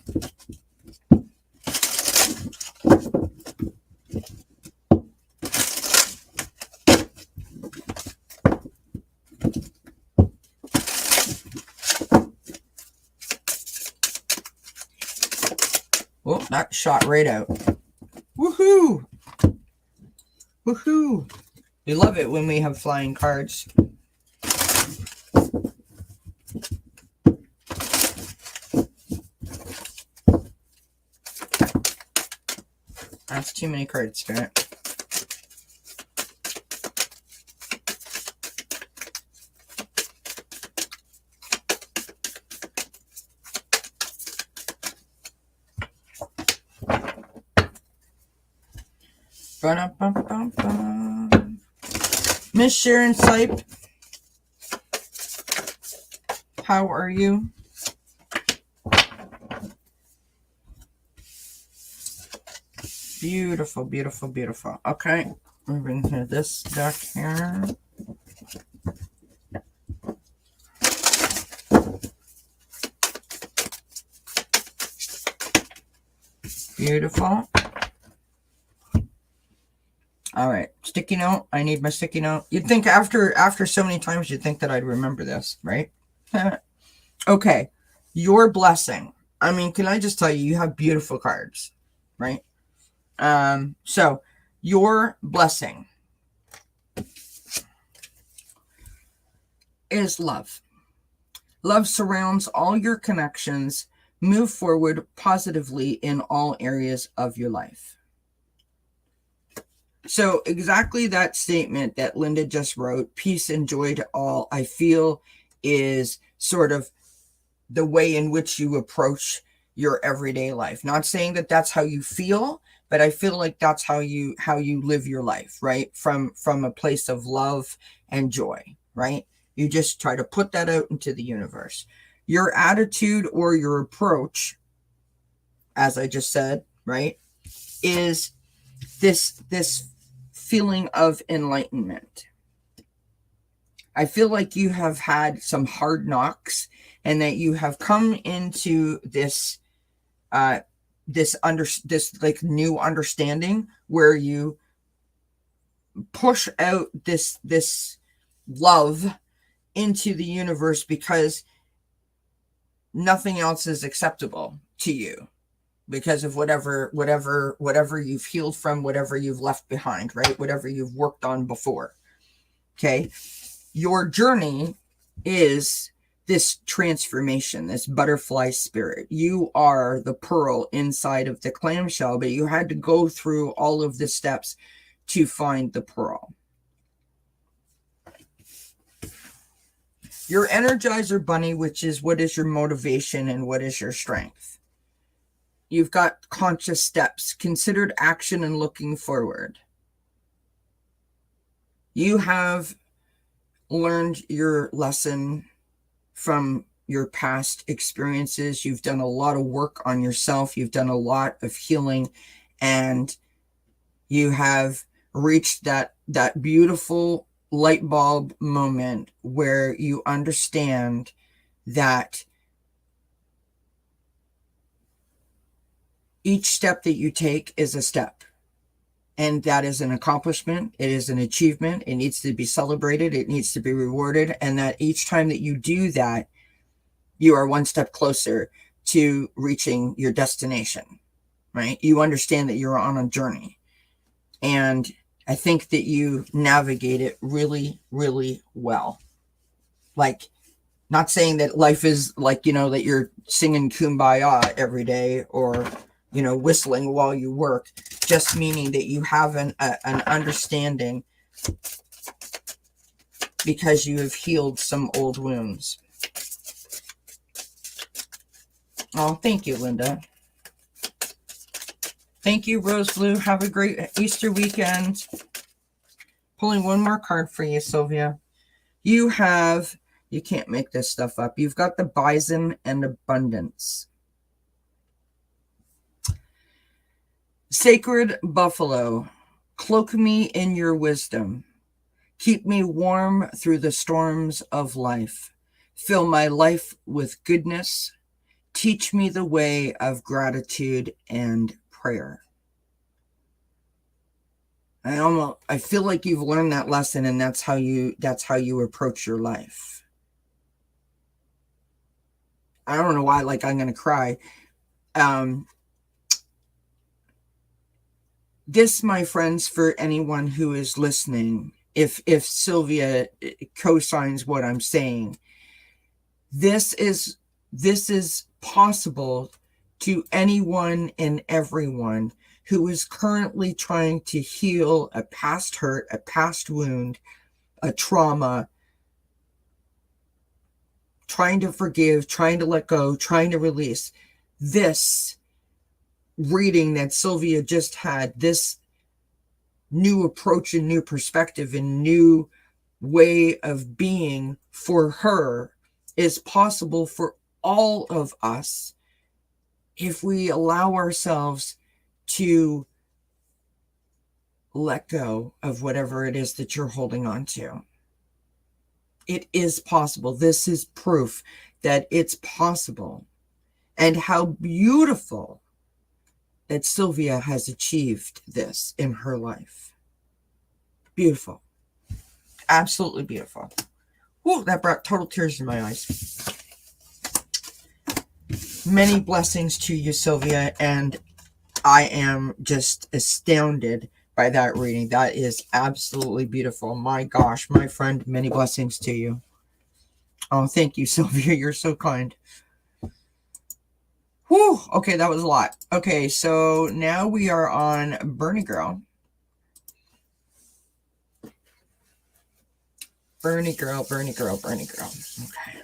Oh, that shot right out. Woohoo! Woohoo! We love it when we have flying cards. That's too many cards, Spirit. Miss Sharon Sipe, how are you? Beautiful, beautiful, beautiful. Okay, moving to this deck here. Beautiful. All right, sticky note. I need my sticky note. You'd think after so many times, you'd think that I'd remember this, right? Okay, your blessing. I mean, can I just tell you, you have beautiful cards, right? So your blessing is love. Love surrounds all your connections. Move forward positively in all areas of your life. So exactly that statement that Linda just wrote, peace and joy to all, I feel is sort of the way in which you approach your everyday life. Not saying that that's how you feel, but I feel like that's how you live your life, right? From a place of love and joy, right? You just try to put that out into the universe. Your attitude or your approach, as I just said, right, is this feeling of enlightenment. I feel like you have had some hard knocks and that you have come into this like new understanding where you push out this love into the universe because nothing else is acceptable to you because of whatever you've healed from, whatever you've left behind, right? Whatever you've worked on before. Okay. Your journey is this transformation, this butterfly spirit. You are the pearl inside of the clamshell, but you had to go through all of the steps to find the pearl. Your Energizer Bunny, which is what is your motivation and what is your strength. You've got conscious steps, considered action, and looking forward. You have learned your lesson from your past experiences. You've done a lot of work on yourself. You've done a lot of healing, and you have reached that beautiful light bulb moment where you understand that each step that you take is a step, and that is an accomplishment. It is an achievement. It needs to be celebrated. It needs to be rewarded. And that each time that you do that, you are one step closer to reaching your destination, right? You understand that you're on a journey. And I think that you navigate it really, really well. Like, not saying that life is like, that you're singing Kumbaya every day or, whistling while you work, just meaning that you have an understanding because you have healed some old wounds. Oh, thank you, Linda. Thank you, Rose Blue. Have a great Easter weekend. Pulling one more card for you, Sylvia. You can't make this stuff up. You've got the bison and abundance. Sacred buffalo, cloak me in your wisdom. Keep me warm through the storms of life. Fill my life with goodness. Teach me the way of gratitude and prayer. I feel like you've learned that lesson, and that's how you approach your life. I don't know why, like, I'm going to cry. This, my friends, for anyone who is listening, if Sylvia co-signs what I'm saying, this is possible to anyone and everyone who is currently trying to heal a past hurt, a past wound, a trauma, trying to forgive, trying to let go, trying to release. This reading that Sylvia just had, this new approach and new perspective and new way of being for her, is possible for all of us if we allow ourselves to let go of whatever it is that you're holding on to. It is possible. This is proof that it's possible. And how beautiful that Sylvia has achieved this in her life. Beautiful. Absolutely beautiful. Whoa, that brought total tears in my eyes. Many blessings to you, Sylvia, and I am just astounded by that reading. That is absolutely beautiful. My gosh, my friend, many blessings to you. Oh, thank you, Sylvia. You're so kind. Whew. Okay, that was a lot. Okay, so now we are on Bernie Girl. Bernie Girl, Bernie Girl, Bernie Girl. Okay.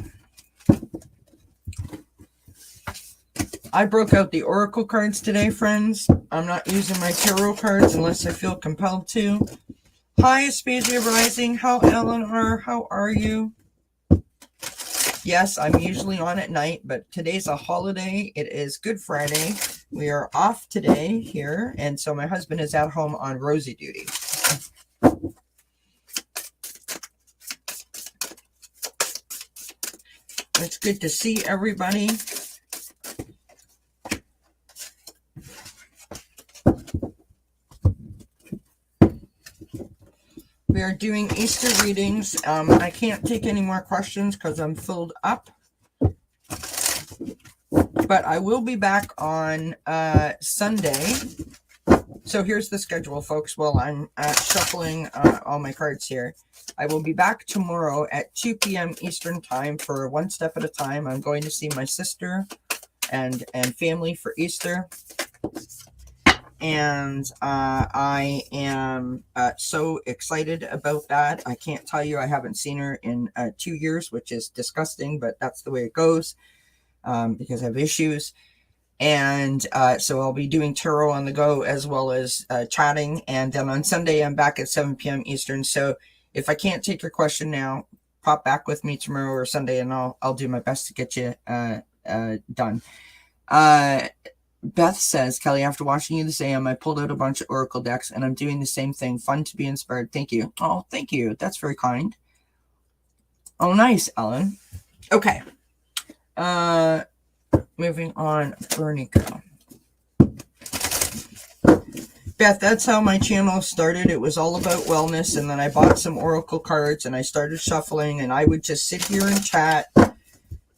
I broke out the Oracle cards today, friends. I'm not using my tarot cards unless I feel compelled to. Hi, Aspasia Rising. How, Eleanor? How are you? Yes, I'm usually on at night, but today's a holiday. It is Good Friday. We are off today here, and so my husband is at home on Rosie duty. It's good to see everybody. We are doing Easter readings. I can't take any more questions because I'm filled up. But I will be back on Sunday So here's the schedule, folks. While I'm shuffling all my cards here, I will be back tomorrow at 2 p.m. Eastern time for One Step at a Time. I'm going to see my sister and family for Easter. And I am so excited about that. I can't tell you, I haven't seen her in 2 years, which is disgusting, but that's the way it goes because I have issues. And so I'll be doing tarot on the go as well as chatting. And then on Sunday, I'm back at 7 p.m. Eastern. So if I can't take your question now, pop back with me tomorrow or Sunday, and I'll do my best to get you done. Beth says, Kelly, after watching you this AM, I pulled out a bunch of Oracle decks, and I'm doing the same thing. Fun to be inspired. Thank you. Oh, thank you. That's very kind. Oh, nice, Ellen. Okay. Moving on, Bernie Girl. Beth, that's how my channel started. It was all about wellness, and then I bought some Oracle cards, and I started shuffling, and I would just sit here and chat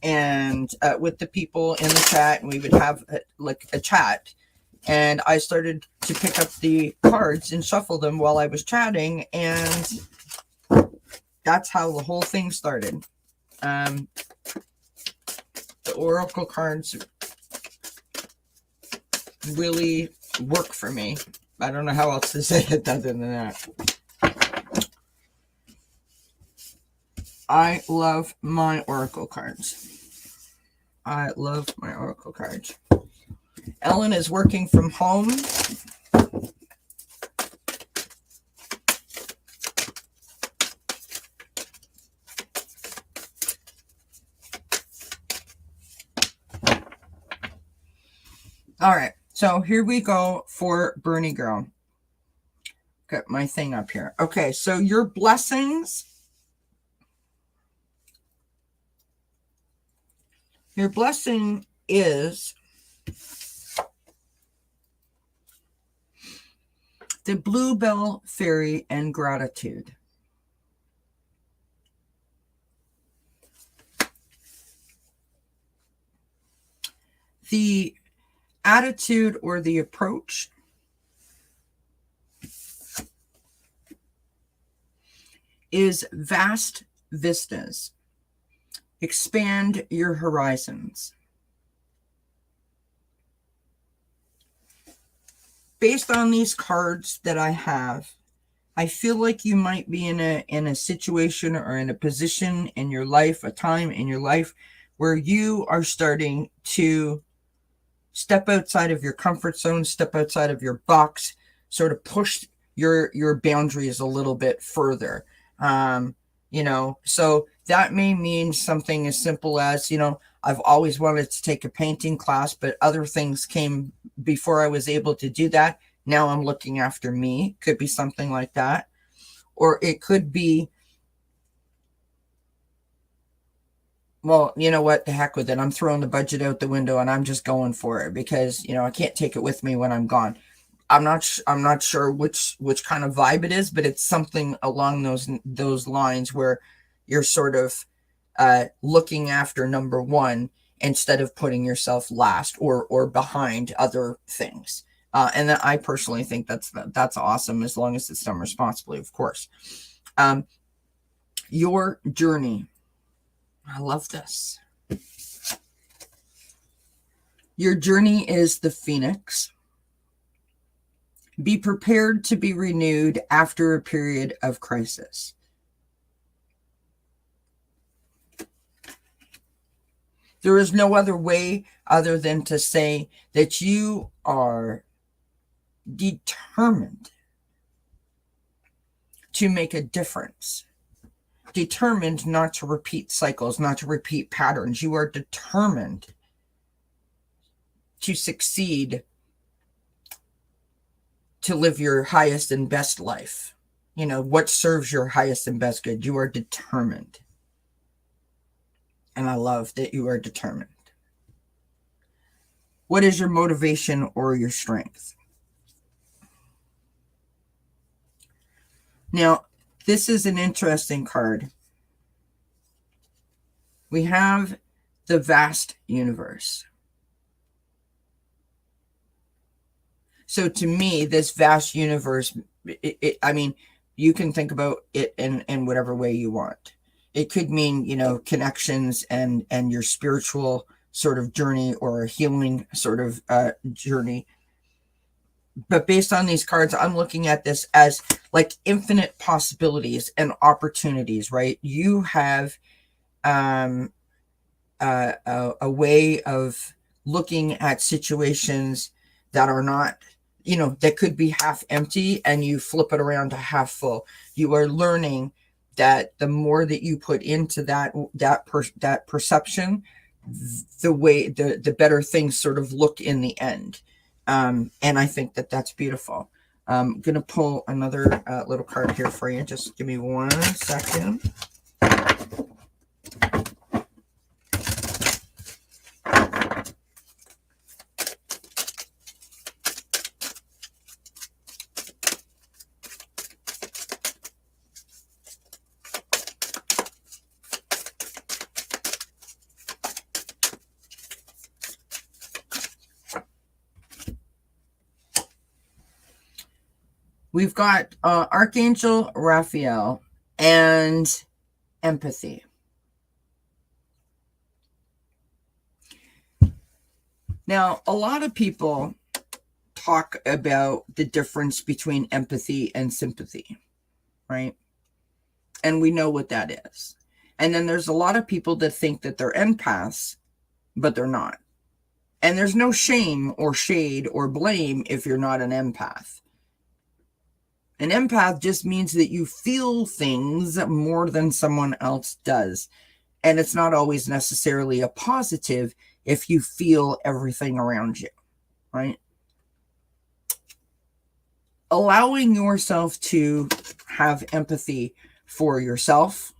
and with the people in the chat, and we would have like a chat. And I started to pick up the cards and shuffle them while I was chatting, and that's how the whole thing started. The Oracle cards really work for me. I don't know how else to say it other than that. I love my Oracle cards. I love my Oracle cards. Ellen is working from home. All right, so here we go for Bernie Girl. Got my thing up here. Okay, so your blessings. Your blessing is the Bluebell Fairy and Gratitude. The attitude or the approach is vast vistas. Expand your horizons. Based on these cards that I have, I feel like you might be in a situation or in a position in your life, a time in your life where you are starting to step outside of your comfort zone, step outside of your box, sort of push your boundaries a little bit further. So that may mean something as simple as, I've always wanted to take a painting class, but other things came before I was able to do that. Now I'm looking after me. Could be something like that. Or it could be, well, you know what? The heck with it. I'm throwing the budget out the window and I'm just going for it because, I can't take it with me when I'm gone. I'm not sure which kind of vibe it is, but it's something along those lines where you're sort of looking after number one instead of putting yourself last or behind other things. And I personally think that's awesome as long as it's done responsibly, of course. Your journey. I love this. Your journey is the phoenix. Be prepared to be renewed after a period of crisis. There is no other way other than to say that you are determined to make a difference. Determined not to repeat cycles, not to repeat patterns. You are determined to succeed, to live your highest and best life. What serves your highest and best good. You are determined. And I love that you are determined. What is your motivation or your strength? Now, this is an interesting card. We have the vast universe. So to me, this vast universe, I mean, you can think about it in whatever way you want. It could mean, you know, connections and your spiritual sort of journey, or a healing sort of journey. But based on these cards, I'm looking at this as like infinite possibilities and opportunities, right? You have a way of looking at situations that are not, you know, that could be half empty, and you flip it around to half full. You are learning that the more that you put into that perception, the better things sort of look in the end. And I think that that's beautiful. I'm gonna pull another little card here for you. Just give me 1 second. We've got Archangel Raphael and empathy. Now, a lot of people talk about the difference between empathy and sympathy, right? And we know what that is. And then there's a lot of people that think that they're empaths, but they're not. And there's no shame or shade or blame if you're not an empath. An empath just means that you feel things more than someone else does. And it's not always necessarily a positive if you feel everything around you, right? Allowing yourself to have empathy for yourself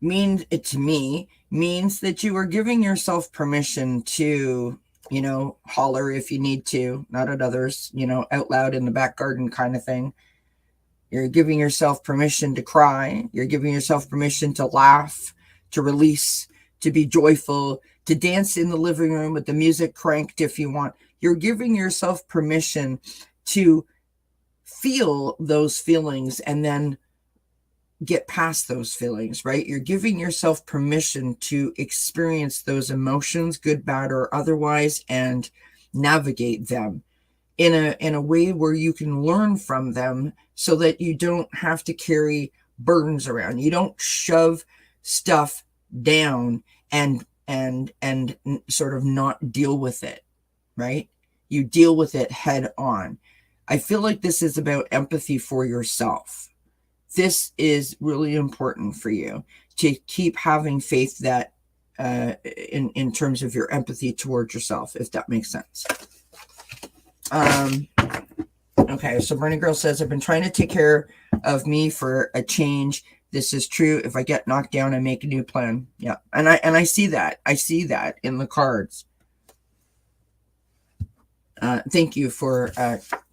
means, it to me, means that you are giving yourself permission to, you know, holler if you need to, not at others, you know, out loud in the back garden kind of thing. You're giving yourself permission to cry. You're giving yourself permission to laugh, to release, to be joyful, to dance in the living room with the music cranked if you want. You're giving yourself permission to feel those feelings and then get past those feelings, right? You're giving yourself permission to experience those emotions, good, bad, or otherwise, and navigate them in a way where you can learn from them, so that you don't have to carry burdens around. You don't shove stuff down and sort of not deal with it, right? You deal with it head on. I feel like this is about empathy for yourself. This is really important for you to keep having faith that in terms of your empathy towards yourself, if that makes sense. Okay, so Bernie Girl says, I've been trying to take care of me for a change. This is true. If I get knocked down, I make a new plan. Yeah, and I see that. I see that in the cards. Thank you for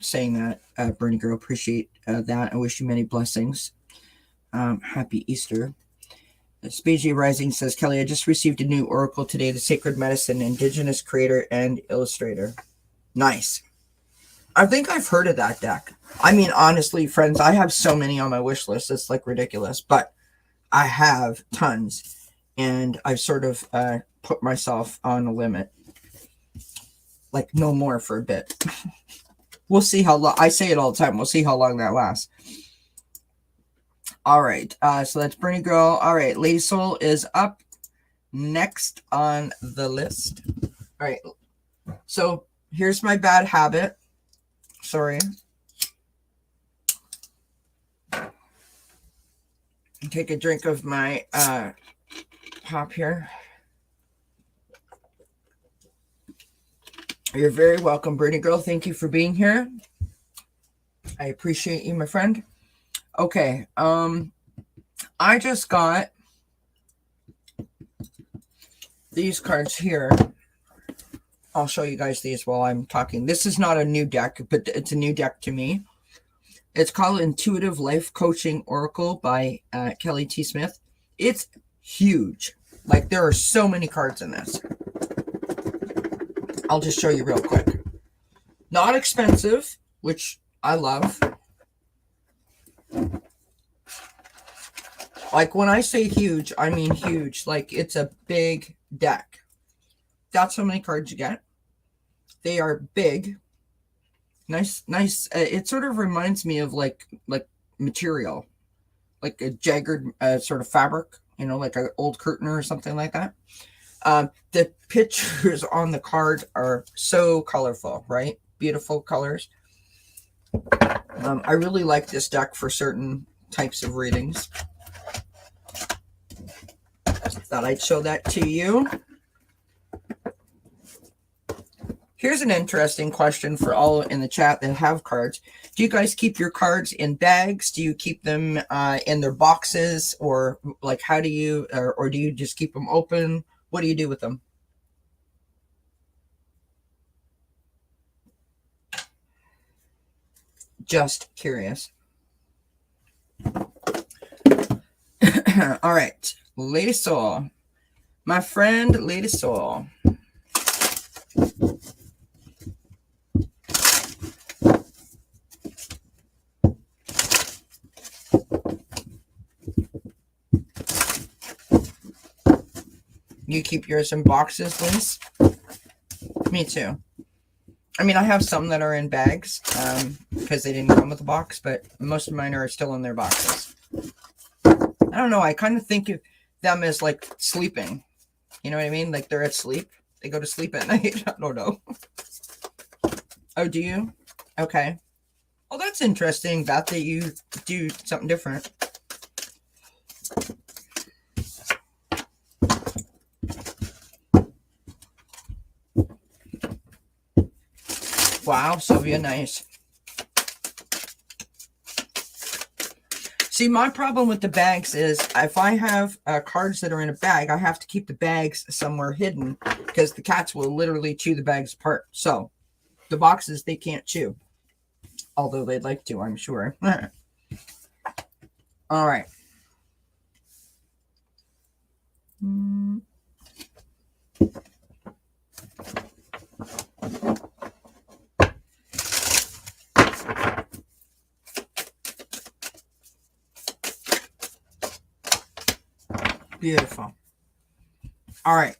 saying that, Bernie Girl. Appreciate that. I wish you many blessings. Happy Easter. Spagey Rising says, Kelly, I just received a new oracle today, the Sacred Medicine, Indigenous Creator and Illustrator. Nice. I think I've heard of that deck. I mean, honestly, friends, I have so many on my wish list. It's like ridiculous, but I have tons, and I've sort of put myself on a limit. Like no more for a bit. We'll see how long. I say it all the time. We'll see how long that lasts. All right. So that's Bernie Girl. All right. Lady Soul is up next on the list. All right. So here's my bad habit. Sorry. Take a drink of my pop here. You're very welcome, Bernie Girl. Thank you for being here. I appreciate you, my friend. Okay. I just got these cards here. I'll show you guys these while I'm talking. This is not a new deck, but it's a new deck to me. It's called Intuitive Life Coaching Oracle by Kelly T. Smith. It's huge. Like, there are so many cards in this. I'll just show you real quick. Not expensive, which I love. Like when I say huge, I mean huge. Like it's a big deck. That's how many cards you get. They are big. Nice. It sort of reminds me of like material, like a jagged sort of fabric, like an old curtain or something like that. The pictures on the card are so colorful, right? Beautiful colors. I really like this deck for certain types of readings. Thought I'd show that to you. Here's an interesting question for all in the chat that have cards. Do you guys keep your cards in bags? Do you keep them in their boxes? Or like how do you, or do you just keep them open? What do you do with them? Just curious. All right, Lady Soul. My friend, Lady Soul. You keep yours in boxes, Liz? Me too. I mean, I have some that are in bags because they didn't come with a box, but most of mine are still in their boxes. I don't know. I kind of think of them as like sleeping. You know what I mean? Like they're at sleep. They go to sleep at night. I don't know. Oh, do you? Okay. Well, that's interesting that you do something different. Wow, Sylvia, nice. See, my problem with the bags is if I have cards that are in a bag, I have to keep the bags somewhere hidden because the cats will literally chew the bags apart. So the boxes, they can't chew. Although they'd like to, I'm sure. All right. Beautiful. All right.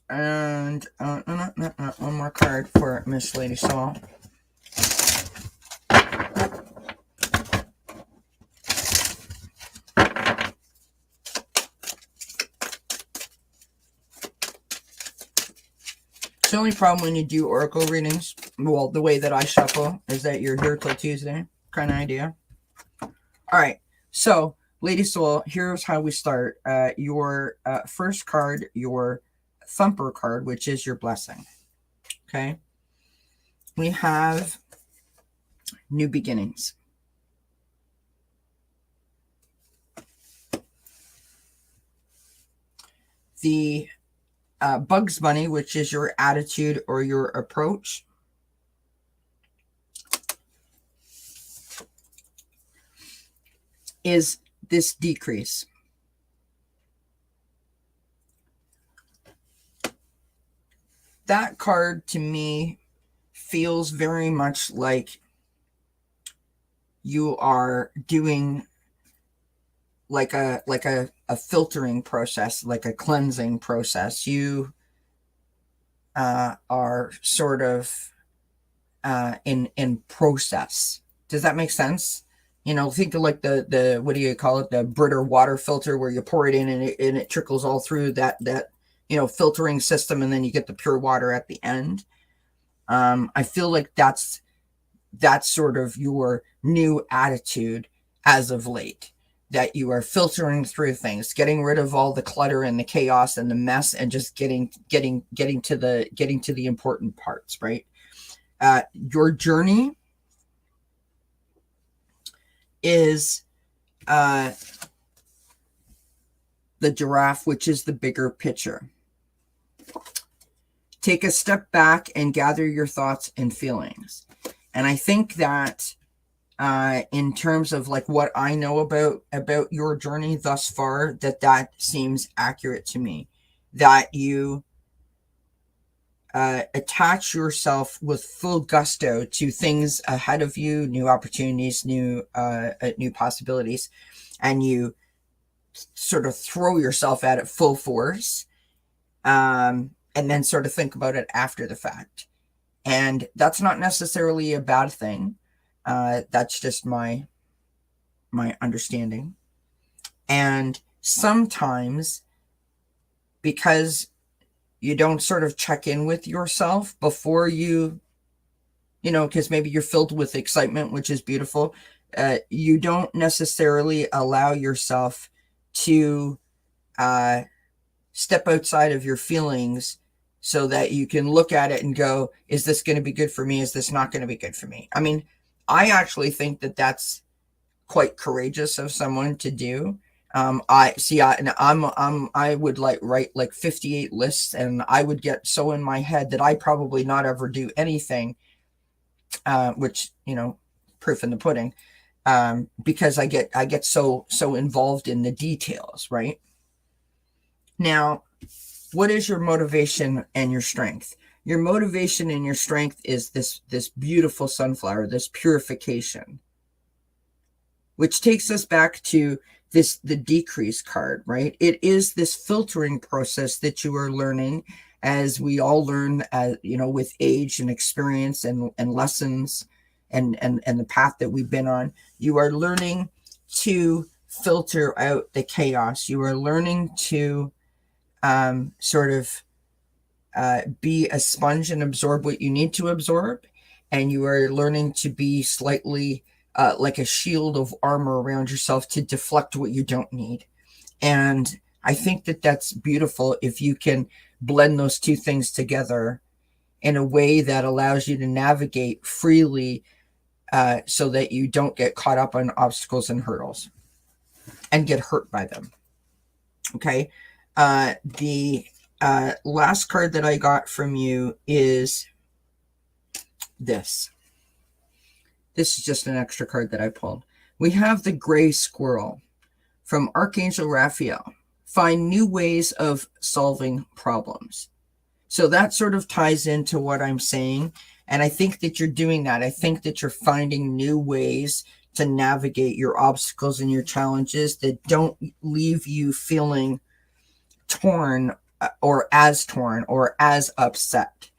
And one more card for Miss Lady Soul. The only problem when you do oracle readings, well, the way that I shuffle is that you're here till Tuesday kind of idea. All right. So, Lady Soul, here's how we start. Your first card, your thumper card, which is your blessing. Okay. We have new beginnings. The Bugs Bunny, which is your attitude or your approach. Is this decrease. That card to me feels very much like you are doing like a filtering process, like a cleansing process. You are sort of in process. Does that make sense? Think of like the what do you call it? The Brita water filter where you pour it in and it trickles all through that filtering system, and then you get the pure water at the end. I feel like that's sort of your new attitude as of late, that you are filtering through things, getting rid of all the clutter and the chaos and the mess, and just getting to the important parts, right? Your journey is the giraffe, which is the bigger picture. Take a step back and gather your thoughts and feelings. And I think that in terms of like what I know about your journey thus far, that seems accurate to me. That you attach yourself with full gusto to things ahead of you, new opportunities, new possibilities, and you sort of throw yourself at it full force, and then sort of think about it after the fact. And that's not necessarily a bad thing. That's just my understanding. And sometimes, because you don't sort of check in with yourself before you know, because maybe you're filled with excitement, which is beautiful. You don't necessarily allow yourself to step outside of your feelings so that you can look at it and go, is this going to be good for me? Is this not going to be good for me? I mean, I actually think that that's quite courageous of someone to do. I would write like 58 lists, and I would get so in my head that I probably not ever do anything, which, you know, proof in the pudding, because I get so involved in the details, right? Now, what is your motivation and your strength? Your motivation and your strength is this beautiful sunflower, this purification, which takes us back to the decrease card, right? It is this filtering process that you are learning, as we all learn, as you know, with age and experience and lessons and the path that we've been on. You are learning to filter out the chaos. You are learning to sort of be a sponge and absorb what you need to absorb, and you are learning to be slightly like a shield of armor around yourself to deflect what you don't need. And I think that that's beautiful if you can blend those two things together in a way that allows you to navigate freely, so that you don't get caught up on obstacles and hurdles and get hurt by them. Okay. The last card that I got from you is this. This is just an extra card that I pulled. We have the Gray Squirrel from Archangel Raphael. Find new ways of solving problems. So that sort of ties into what I'm saying. And I think that you're doing that. I think that you're finding new ways to navigate your obstacles and your challenges that don't leave you feeling torn or as upset.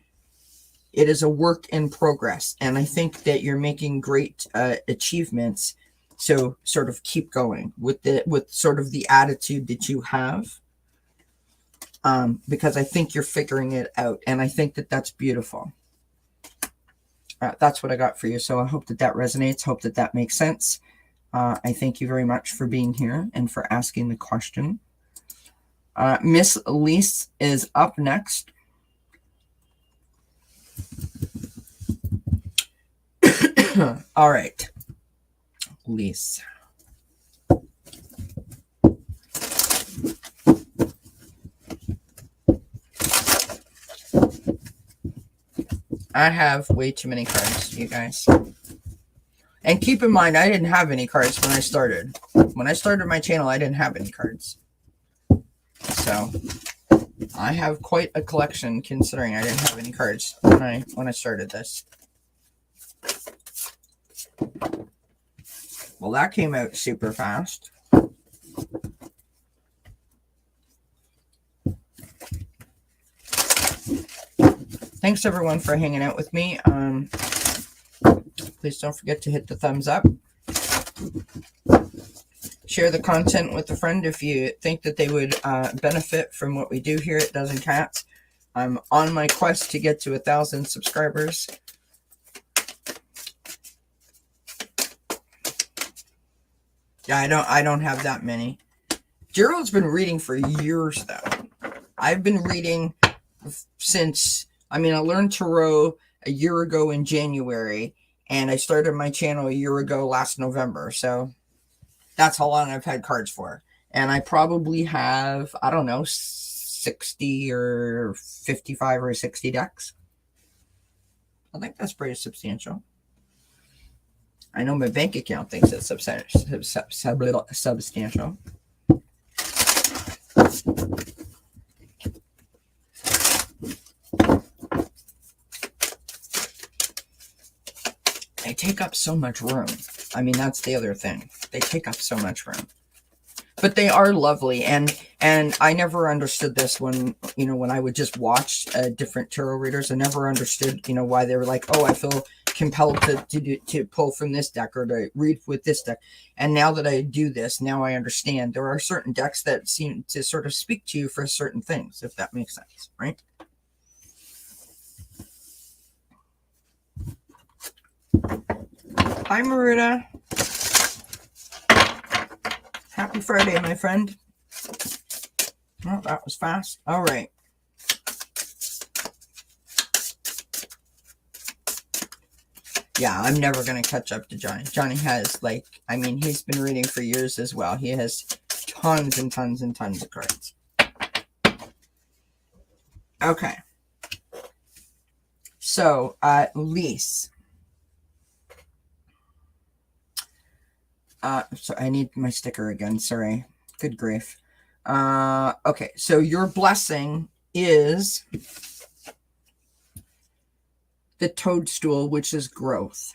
It is a work in progress, and I think that you're making great achievements. So sort of keep going with sort of the attitude that you have, because I think you're figuring it out, and I think that that's beautiful. That's what I got for you. So I hope that resonates. Hope that makes sense. I thank you very much for being here and for asking the question. Miss Elise is up next. All right, Elise. I have way too many cards, you guys. And keep in mind, I didn't have any cards when I started. When I started my channel, I didn't have any cards. So I have quite a collection, considering I didn't have any cards when I started this. Well, that came out super fast. Thanks everyone for hanging out with me. Please don't forget to hit the thumbs up. Share the content with a friend if you think that they would benefit from what we do here at Dozen Cats. I'm on my quest to get to 1,000 subscribers. Yeah, I don't have that many. Gerald's been reading for years though. I've been reading since, I learned tarot a year ago in January, and I started my channel a year ago last November. So that's how long I've had cards for. And I probably have, I don't know, 60 or 55 or 60 decks. I think that's pretty substantial. I know my bank account thinks it's substantial. they take up so much room. I mean, that's the other thing. They take up so much room. But they are lovely, and I never understood this when, you know, when I would just watch different tarot readers. I never understood, you know, why they were like, oh, I feel compelled to pull from this deck or to read with this deck. And now that I do this, now I understand there are certain decks that seem to sort of speak to you for certain things, if that makes sense, right? Hi, Marita. Happy Friday, my friend. Oh, that was fast. All right. Yeah, I'm never going to catch up to Johnny. Johnny has, like, I mean, he's been reading for years as well. He has tons and tons and tons of cards. Okay. So, Lise. So I need my sticker again. Sorry. Good grief. Okay, so your blessing is the toadstool, which is growth.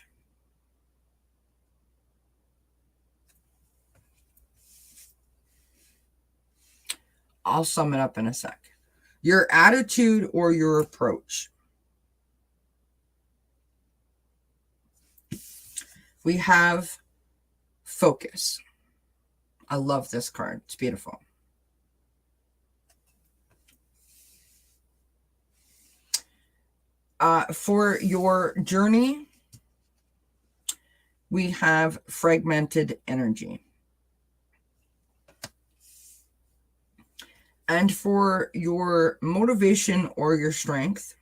I'll sum it up in a sec. Your attitude or your approach. We have focus. I love this card. It's beautiful. For your journey, we have fragmented energy. And for your motivation or your strength,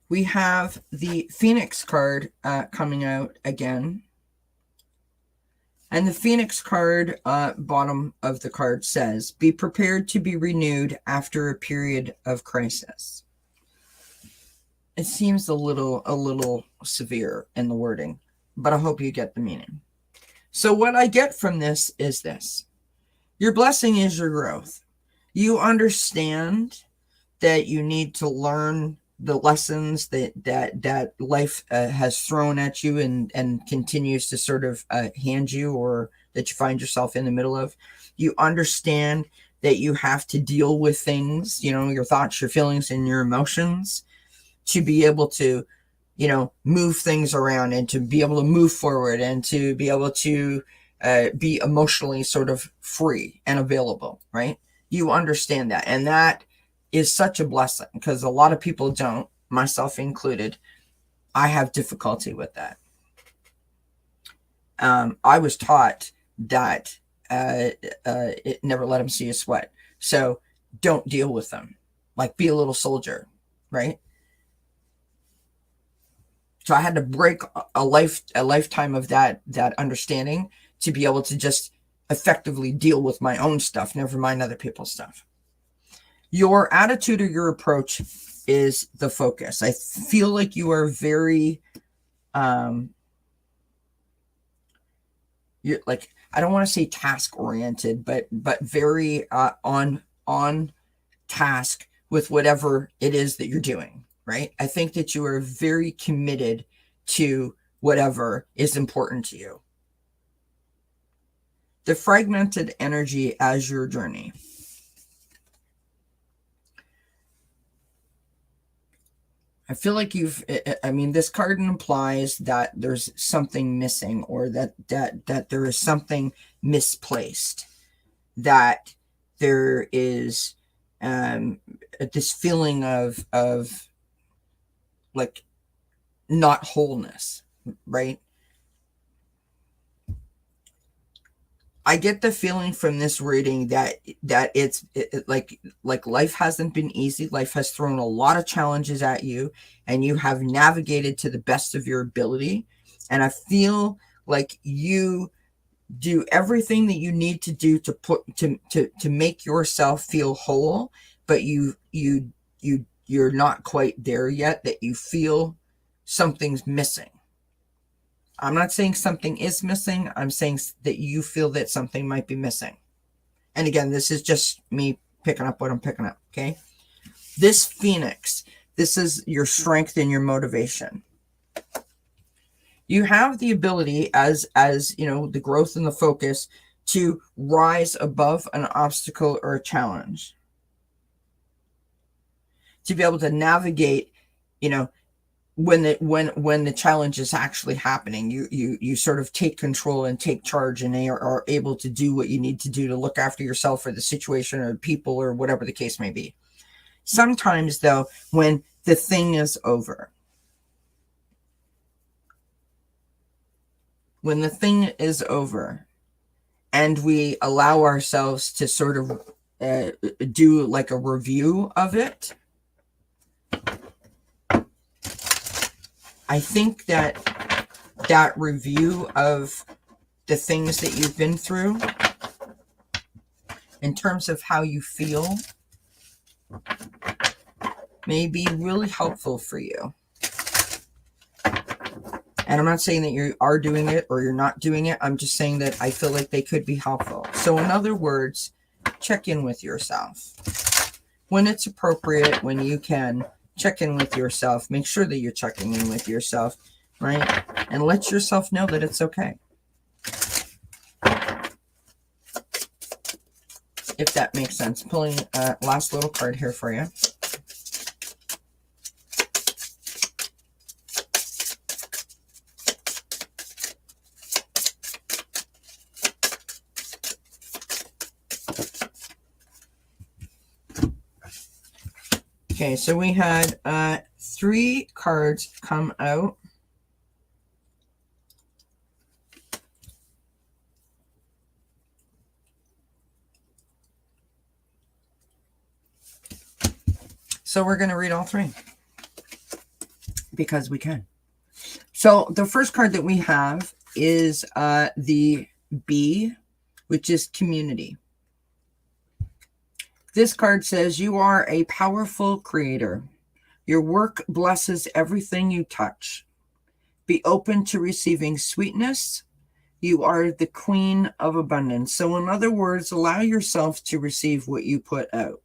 we have the Phoenix card coming out again. And the Phoenix card, bottom of the card says, be prepared to be renewed after a period of crisis. It seems a little severe in the wording, but I hope you get the meaning. So what I get from this is this. Your blessing is your growth. You understand that you need to learn the lessons that life has thrown at you and continues to sort of hand you, or that you find yourself in the middle of. You understand that you have to deal with things, you know, your thoughts, your feelings, and your emotions to be able to, you know, move things around and to be able to move forward and to be able to be emotionally sort of free and available, right? You understand that. And that is such a blessing, because a lot of people don't, myself included. I have difficulty with that. I was taught that it never let them see you sweat. So don't deal with them. Like, be a little soldier, right? So I had to break a lifetime of that understanding to be able to just effectively deal with my own stuff, never mind other people's stuff. Your attitude or your approach is the focus. I feel like you are very, you're like, I don't want to say task oriented, but very on task with whatever it is that you're doing, right? I think that you are very committed to whatever is important to you. The fragmented energy as your journey. I feel like I mean, this card implies that there's something missing, or that there is something misplaced, that there is this feeling of like not wholeness, right? I get the feeling from this reading that it's like life hasn't been easy. Life has thrown a lot of challenges at you, and you have navigated to the best of your ability. And I feel like you do everything that you need to do to make yourself feel whole, but you're not quite there yet, that you feel something's missing. I'm not saying something is missing. I'm saying that you feel that something might be missing. And again, this is just me picking up what I'm picking up, okay? This Phoenix This is your strength and your motivation. You have the ability, as you know, the growth and the focus, to rise above an obstacle or a challenge, to be able to navigate, you know, when the challenge is actually happening. You sort of take control and take charge, and are able to do what you need to do to look after yourself or the situation or people or whatever the case may be. Sometimes, though, when the thing is over, and we allow ourselves to sort of do like a review of it, I think that review of the things that you've been through, in terms of how you feel, may be really helpful for you. And I'm not saying that you are doing it or you're not doing it. I'm just saying that I feel like they could be helpful. So in other words, check in with yourself. When it's appropriate, when you can, check in with yourself. Make sure that you're checking in with yourself, right? And let yourself know that it's okay. If that makes sense. Pulling last little card here for you. Okay, so we had 3 cards come out. So we're going to read all 3 because we can. So the first card that we have is the B, which is community. This card says you are a powerful creator. Your work blesses everything you touch. Be open to receiving sweetness. You are the queen of abundance. So in other words, allow yourself to receive what you put out.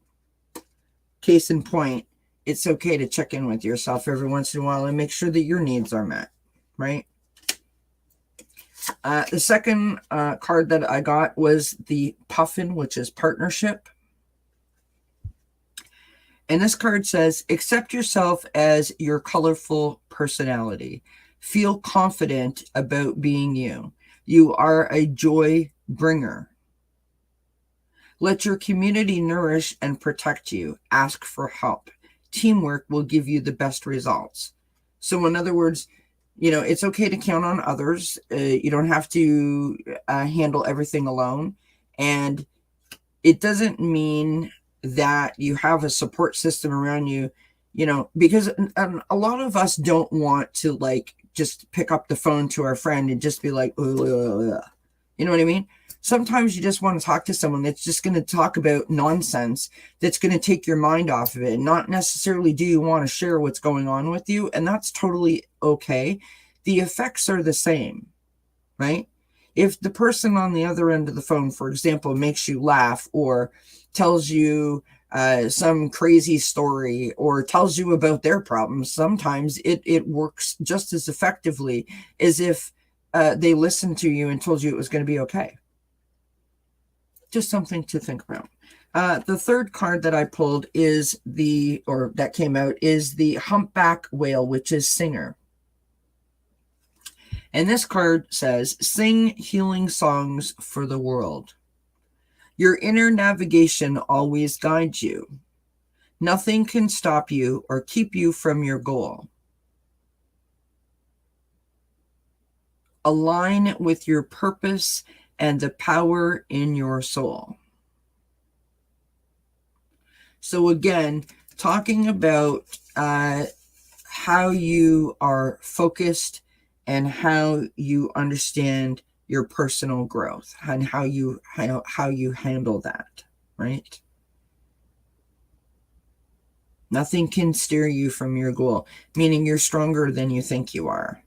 Case in point, it's okay to check in with yourself every once in a while and make sure that your needs are met, right? The second card that I got was the puffin, which is partnership. And this card says, accept yourself as your colorful personality. Feel confident about being you. You are a joy bringer. Let your community nourish and protect you. Ask for help. Teamwork will give you the best results. So in other words, you know, it's okay to count on others. You don't have to handle everything alone. And it doesn't mean that you have a support system around you, you know, because a lot of us don't want to like just pick up the phone to our friend and just be like, ugh, ugh, ugh. You know what I mean? Sometimes you just want to talk to someone that's just going to talk about nonsense, that's going to take your mind off of it. And not necessarily do you want to share what's going on with you. And that's totally okay. The effects are the same, right? If the person on the other end of the phone, for example, makes you laugh or tells you some crazy story or tells you about their problems, sometimes it works just as effectively as if they listened to you and told you it was going to be okay. Just something to think about. The third card that I pulled is that came out is the humpback whale, which is singer. And this card says, sing healing songs for the world. Your inner navigation always guides you. Nothing can stop you or keep you from your goal. Align with your purpose and the power in your soul. So again, talking about how you are focused and how you understand your personal growth and how you handle that, right? Nothing can steer you from your goal, meaning you're stronger than you think you are.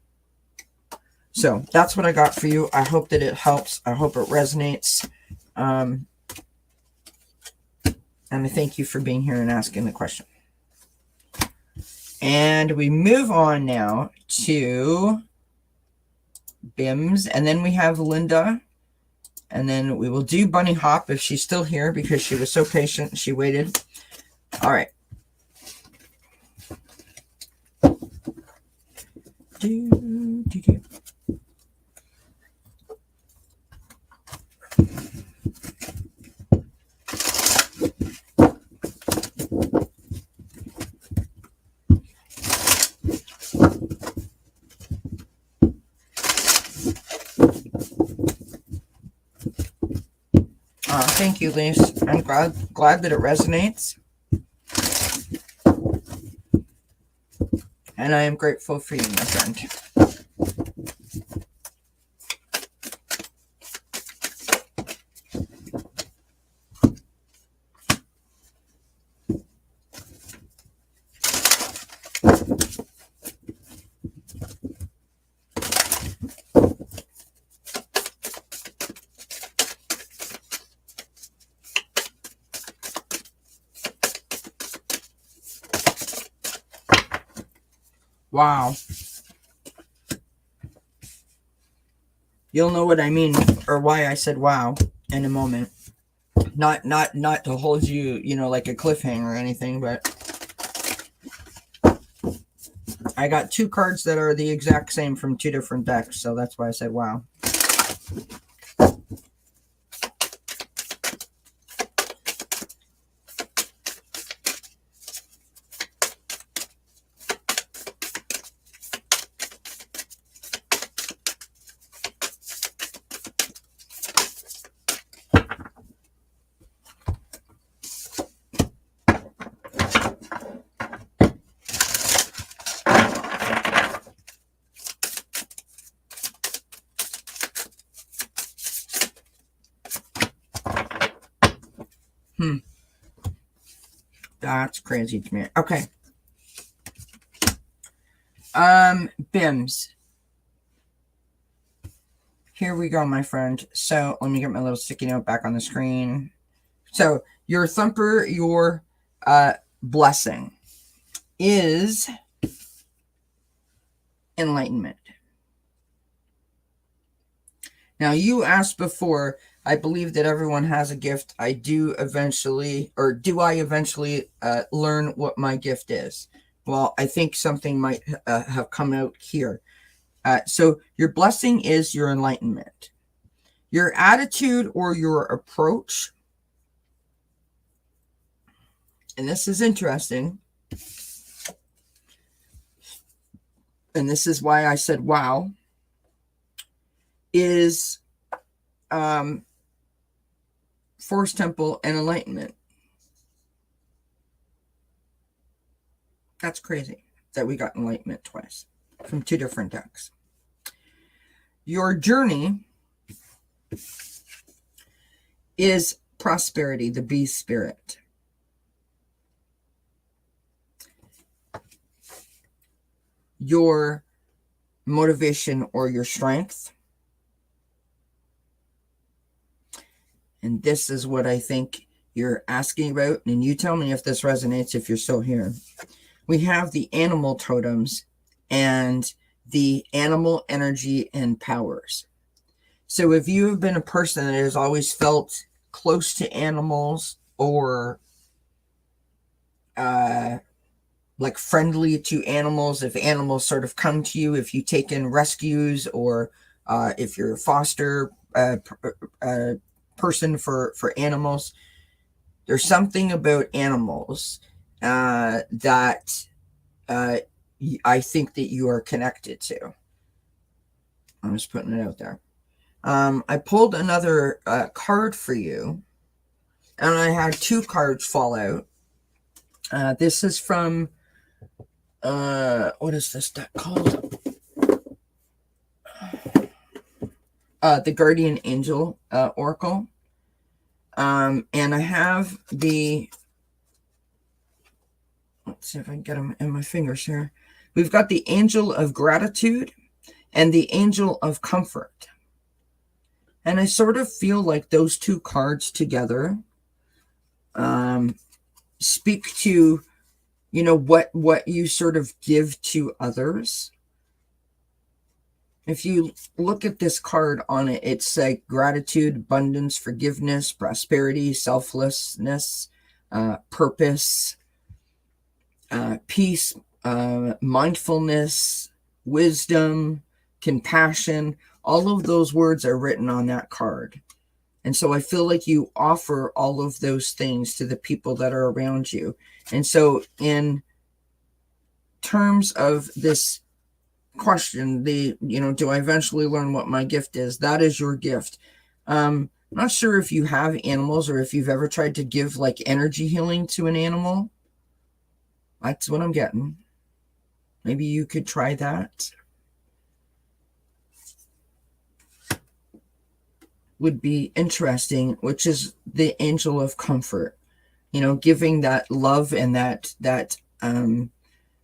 So that's what I got for you. I hope that it helps. I hope it resonates. And I thank you for being here and asking the question. And we move on now to Bims, and then we have Linda, and then we will do Bunny Hop if she's still here because she was so patient. She waited. All right. Thank you, Lise. I'm glad that it resonates. And I am grateful for you, my friend. Wow. You'll know what I mean, or why I said wow in a moment. Not to hold you, like a cliffhanger or anything, but I got two cards that are the exact same from two different decks, so that's why I said wow. That's crazy to me. Okay. Bims. Here we go, my friend. So let me get my little sticky note back on the screen. So your thumper, your blessing is enlightenment. Now, you asked before, I believe that everyone has a gift. Do I eventually learn what my gift is? Well, I think something might have come out here. So your blessing is your enlightenment. Your attitude or your approach, and this is interesting, and this is why I said wow, is Force Temple and enlightenment. That's crazy that we got enlightenment twice from two different decks. Your journey is prosperity, the bee spirit. Your motivation or your strength. And this is what I think you're asking about. And you tell me if this resonates if you're still here. We have the animal totems and the animal energy and powers. So if you have been a person that has always felt close to animals or like friendly to animals, if animals sort of come to you, if you take in rescues, or if you're a foster person for animals, there's something about animals that I think that you are connected to. I'm just putting it out there. I pulled another card for you, and I had two cards fall out. This is from what is this deck called? The Guardian Angel Oracle. And I have the, let's see if I can get them in my fingers here. We've got the Angel of Gratitude and the Angel of Comfort. And I sort of feel like those two cards together speak to you know, what you sort of give to others. If you look at this card on it, it's like gratitude, abundance, forgiveness, prosperity, selflessness, purpose, peace, mindfulness, wisdom, compassion. All of those words are written on that card. And so I feel like you offer all of those things to the people that are around you. And so in terms of this question, do I eventually learn what my gift is? That is your gift. I'm not sure if you have animals or if you've ever tried to give like energy healing to an animal. That's what I'm getting. Maybe you could try that. Would be interesting, which is the angel of comfort, giving that love and that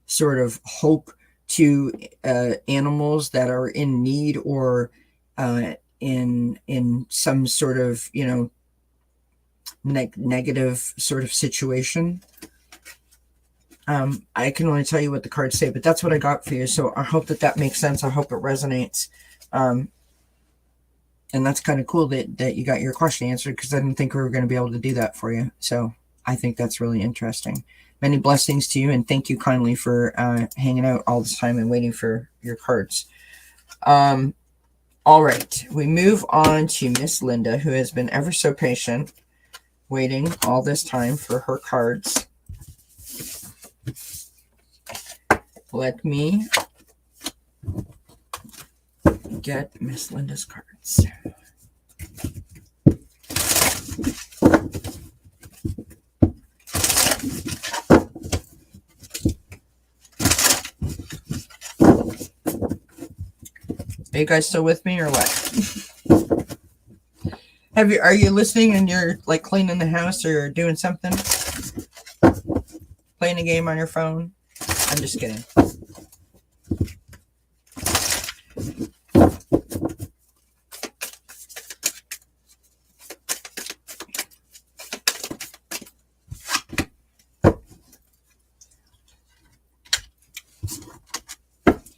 sort of hope to animals that are in need or in some sort of negative sort of situation. I can only tell you what the cards say, but that's what I got for you. So I hope that makes sense. I hope it resonates. And that's kind of cool that you got your question answered, because I didn't think we were going to be able to do that for you. So I think that's really interesting. Many blessings to you, and thank you kindly for hanging out all this time and waiting for your cards. All right, we move on to Miss Linda, who has been ever so patient, waiting all this time for her cards. Let me get Miss Linda's cards. Are you guys still with me or what? Are you listening and you're like cleaning the house or doing something? Playing a game on your phone? I'm just kidding.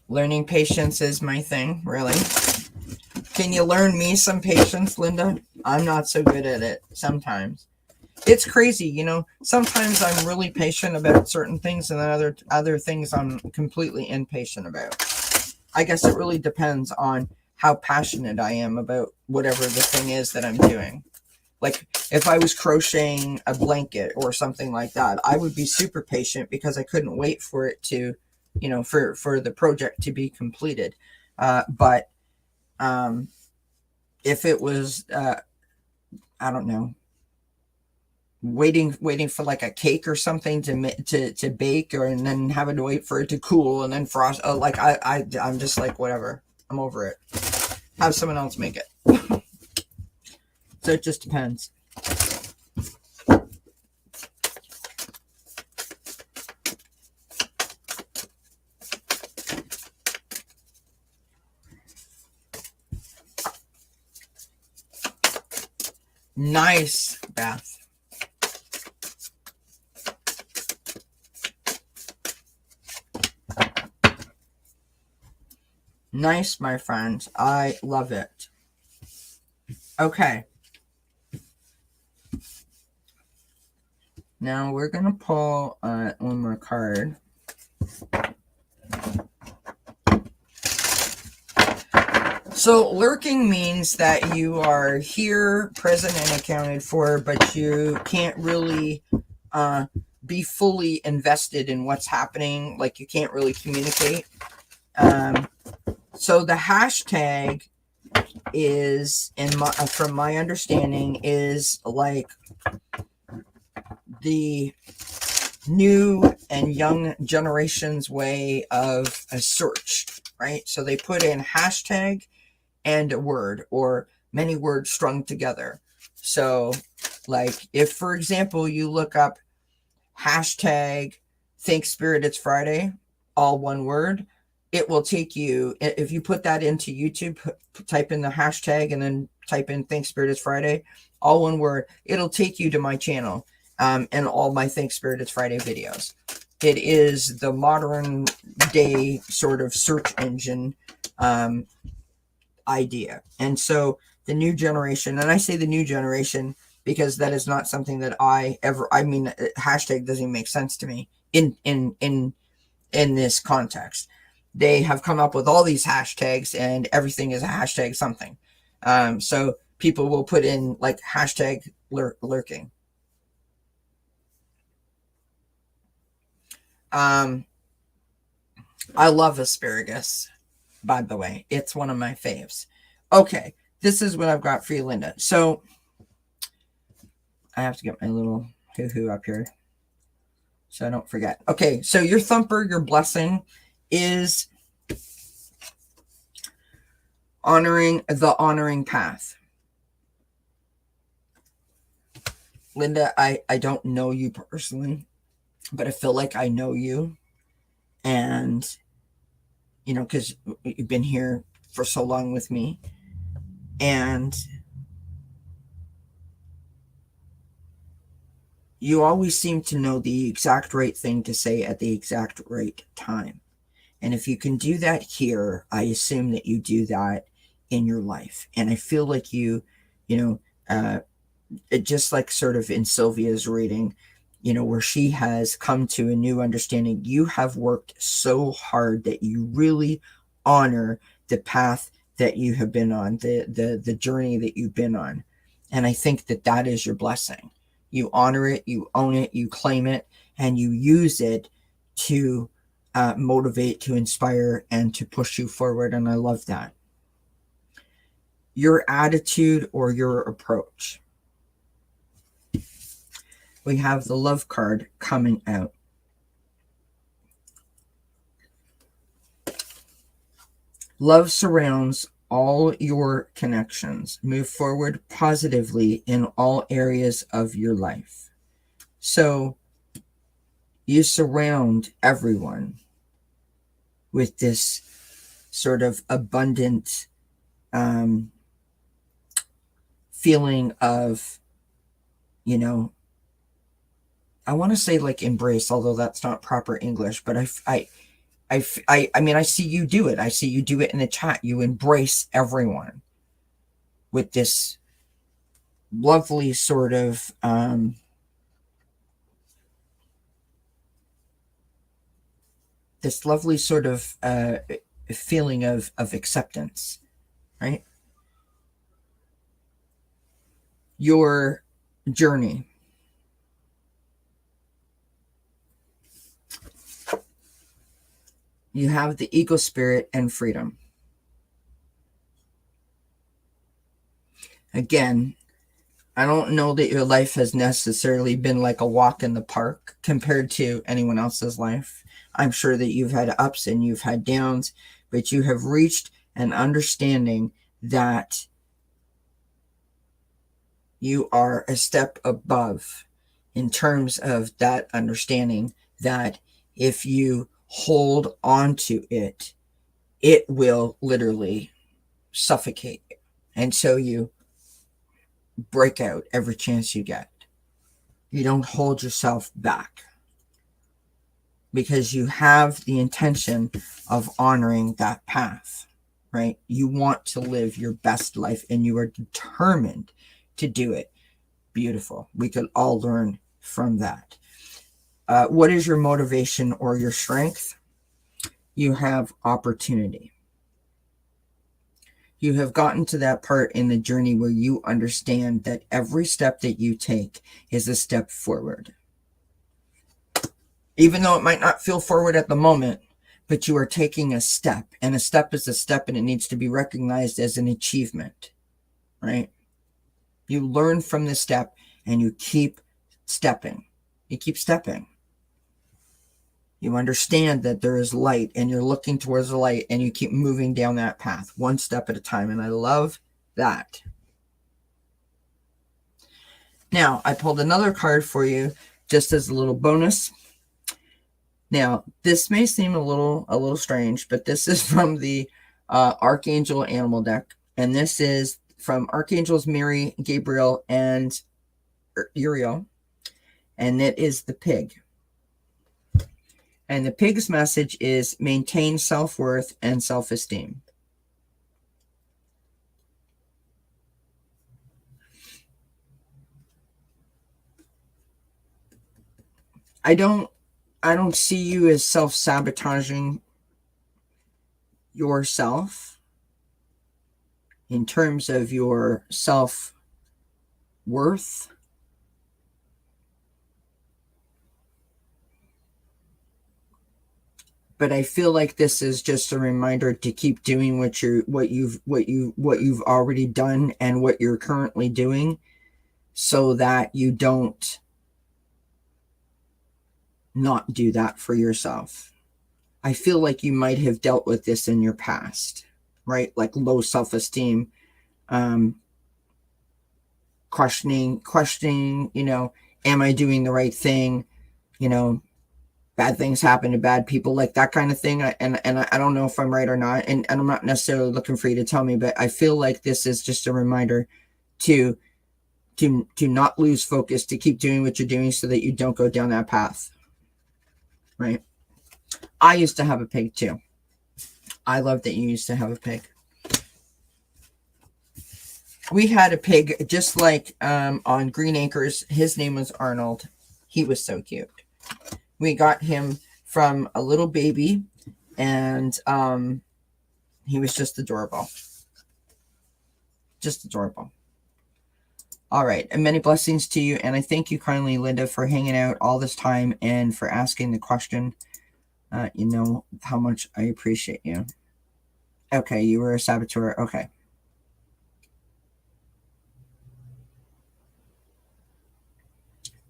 Learning patience is my thing, really. Can you learn me some patience, Linda? I'm not so good at it sometimes. It's crazy, sometimes I'm really patient about certain things, and then other things I'm completely impatient about. I guess it really depends on how passionate I am about whatever the thing is that I'm doing. Like if I was crocheting a blanket or something like that, I would be super patient because I couldn't wait for it to, for the project to be completed. But if it was, I don't know, waiting for like a cake or something to bake, and then having to wait for it to cool and then frost, I'm just like, whatever, I'm over it. Have someone else make it. So it just depends. Nice, Beth. Nice, my friend. I love it. Okay. Now we're going to pull one more card. So lurking means that you are here, present and accounted for, but you can't really be fully invested in what's happening. Like you can't really communicate. So the hashtag is, from my understanding, is like the new and young generation's way of a search, right? So they put in hashtag and a word or many words strung together. So like if, for example, you look up hashtag Thank Spirit It's Friday, all one word, it will take you, if you put that into YouTube, type in the hashtag and then type in Thank Spirit It's Friday, all one word, it'll take you to my channel and all my Thank Spirit It's Friday videos. It is the modern day sort of search engine idea. And so the new generation, and I say the new generation because that is not something that I mean, hashtag doesn't even make sense to me in this context. They have come up with all these hashtags, and everything is a hashtag something. So people will put in like hashtag lurking. I love asparagus, by the way. It's one of my faves. Okay, this is what I've got for you, Linda. So I have to get my little hoo-hoo up here so I don't forget. Okay, so your thumper, your blessing is honoring the honoring path. Linda, I don't know you personally, but I feel like I know you. And, you know, because you've been here for so long with me. And you always seem to know the exact right thing to say at the exact right time. And if you can do that here, I assume that you do that in your life. And I feel like you know, just like sort of in Sylvia's reading, you know, where she has come to a new understanding, you have worked so hard that you really honor the path that you have been on, the journey that you've been on. And I think that that is your blessing. You honor it, you own it, you claim it, and you use it to motivate, to inspire, and to push you forward. And I love that. Your attitude or your approach. We have the love card coming out. Love surrounds all your connections. Move forward positively in all areas of your life. So you surround everyone with this sort of abundant feeling of, you know, I want to say like embrace, although that's not proper English, but I mean, I see you do it. I see you do it in the chat. You embrace everyone with this lovely sort of feeling of acceptance, right? Your journey. You have the ego spirit and freedom. Again, I don't know that your life has necessarily been like a walk in the park compared to anyone else's life. I'm sure that you've had ups and you've had downs, but you have reached an understanding that you are a step above in terms of that understanding that if you hold on to it, it will literally suffocate you. And so you break out every chance you get. You don't hold yourself back because you have the intention of honoring that path, right? You want to live your best life and you are determined to do it. Beautiful. We could all learn from that. What is your motivation or your strength? You have opportunity. You have gotten to that part in the journey where you understand that every step that you take is a step forward. Even though it might not feel forward at the moment, but you are taking a step, and a step is a step, and it needs to be recognized as an achievement, right? You learn from the step and you keep stepping. You keep stepping. You understand that there is light and you're looking towards the light and you keep moving down that path one step at a time. And I love that. Now, I pulled another card for you just as a little bonus. Now, this may seem a little strange, but this is from the Archangel Animal deck. And this is from Archangels Mary, Gabriel, and Uriel. And it is the pig. And the pig's message is maintain self-worth and self-esteem. I don't see you as self-sabotaging yourself in terms of your self-worth. But I feel like this is just a reminder to keep doing what you've already done and what you're currently doing, so that you don't not do that for yourself. I feel like you might have dealt with this in your past, right? Like low self-esteem, questioning, am I doing the right thing? Bad things happen to bad people, like that kind of thing. And I don't know if I'm right or not. And I'm not necessarily looking for you to tell me, but I feel like this is just a reminder to not lose focus, to keep doing what you're doing so that you don't go down that path. Right? I used to have a pig too. I love that you used to have a pig. We had a pig just like on Green Acres. His name was Arnold. He was so cute. We got him from a little baby, and he was just adorable. Just adorable. All right. And many blessings to you. And I thank you kindly, Linda, for hanging out all this time and for asking the question. You know how much I appreciate you. Okay. You were a saboteur. Okay.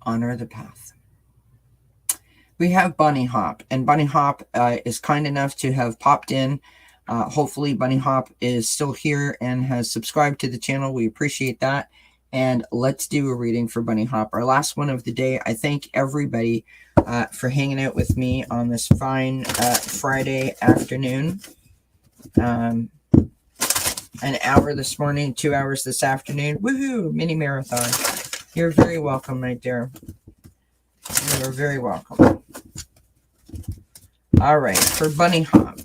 Honor the path. We have Bunny Hop, and Bunny Hop is kind enough to have popped in. Hopefully Bunny Hop is still here and has subscribed to the channel. We appreciate that. And let's do a reading for Bunny Hop, our last one of the day. I thank everybody for hanging out with me on this fine Friday afternoon. An hour this morning, 2 hours this afternoon. Woohoo! Mini marathon. You're very welcome, my dear. You're very welcome. All right, for Bunny Hop.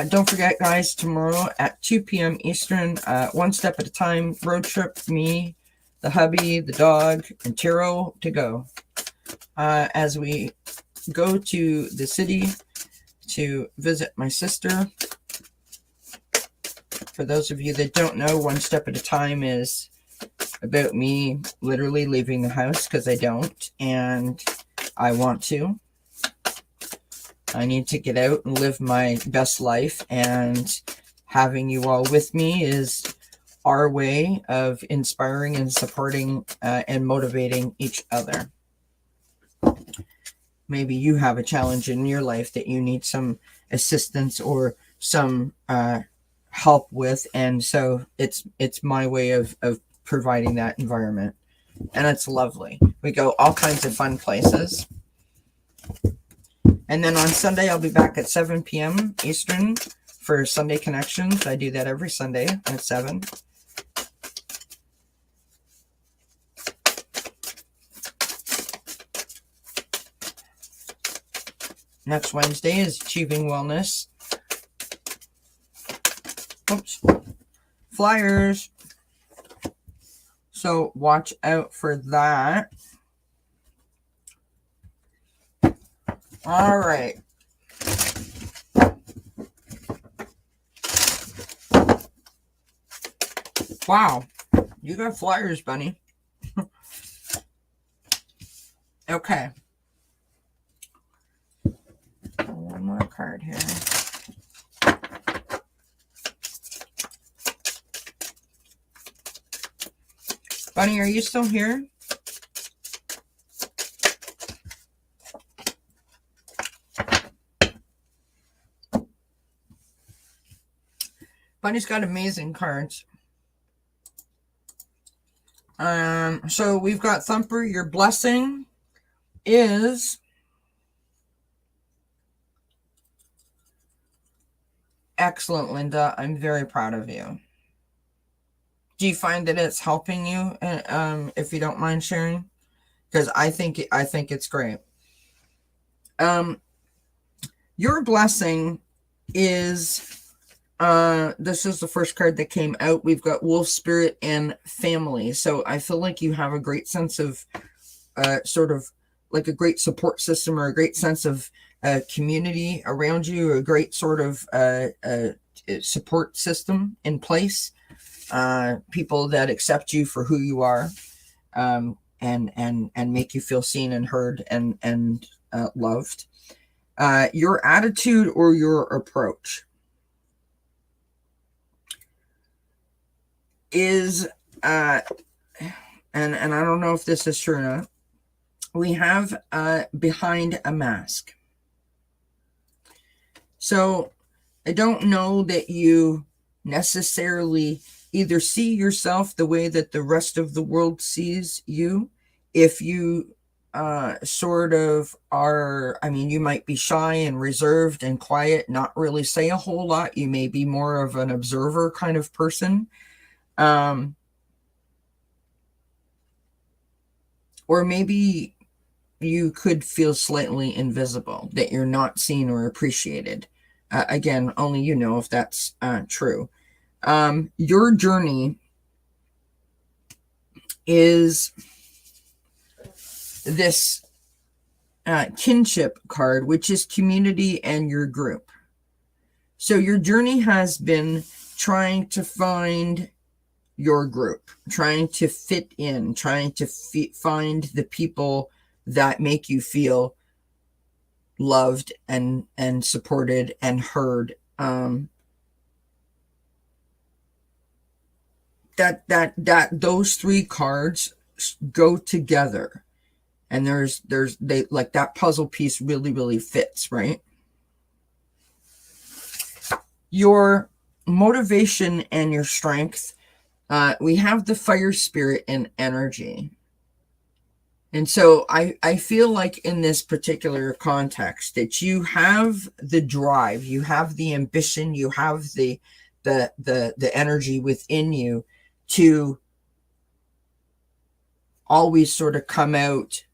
Don't forget, guys, tomorrow at 2 p.m. Eastern, one step at a time, road trip, me, the hubby, the dog, and Tiro to go. As we go to the city to visit my sister. For those of you that don't know, one step at a time is about me literally leaving the house because I don't, and I want to. I need to get out and live my best life, and having you all with me is our way of inspiring and supporting and motivating each other. Maybe you have a challenge in your life that you need some assistance or some help with, and so it's my way of providing that environment, and it's lovely. We go all kinds of fun places. And then on Sunday, I'll be back at 7 p.m. Eastern for Sunday Connections. I do that every Sunday at 7. Next Wednesday is Achieving Wellness. Oops. Flyers. So watch out for that. All right. Wow. You got flyers, Bunny. Okay. One more card here. Bunny, are you still here? Bunny's got amazing cards. So we've got Thumper. Your blessing is excellent, Linda. I'm very proud of you. Do you find that it's helping you? If you don't mind sharing, because I think it's great. Your blessing is, this is the first card that came out. We've got wolf spirit and family. So I feel like you have a great sense of sort of like a great support system, or a great sense of community around you, a great sort of support system in place, people that accept you for who you are, and make you feel seen and heard and loved. Your attitude or your approach is, and I don't know if this is true or not, we have behind a mask. So I don't know that you necessarily either see yourself the way that the rest of the world sees you. If you sort of are, I mean, you might be shy and reserved and quiet, not really say a whole lot. You may be more of an observer kind of person. Or maybe you could feel slightly invisible, that you're not seen or appreciated. Again, only you know if that's true. Your journey is this kinship card, which is community and your group. So your journey has been trying to find your group, trying to fit in, trying to find the people that make you feel loved and supported and heard. That those three cards go together, and they like that puzzle piece really fits, right? Your motivation and your strength, we have the fire spirit and energy. And so I feel like in this particular context that you have the drive, you have the ambition, you have the energy within you to always sort of come out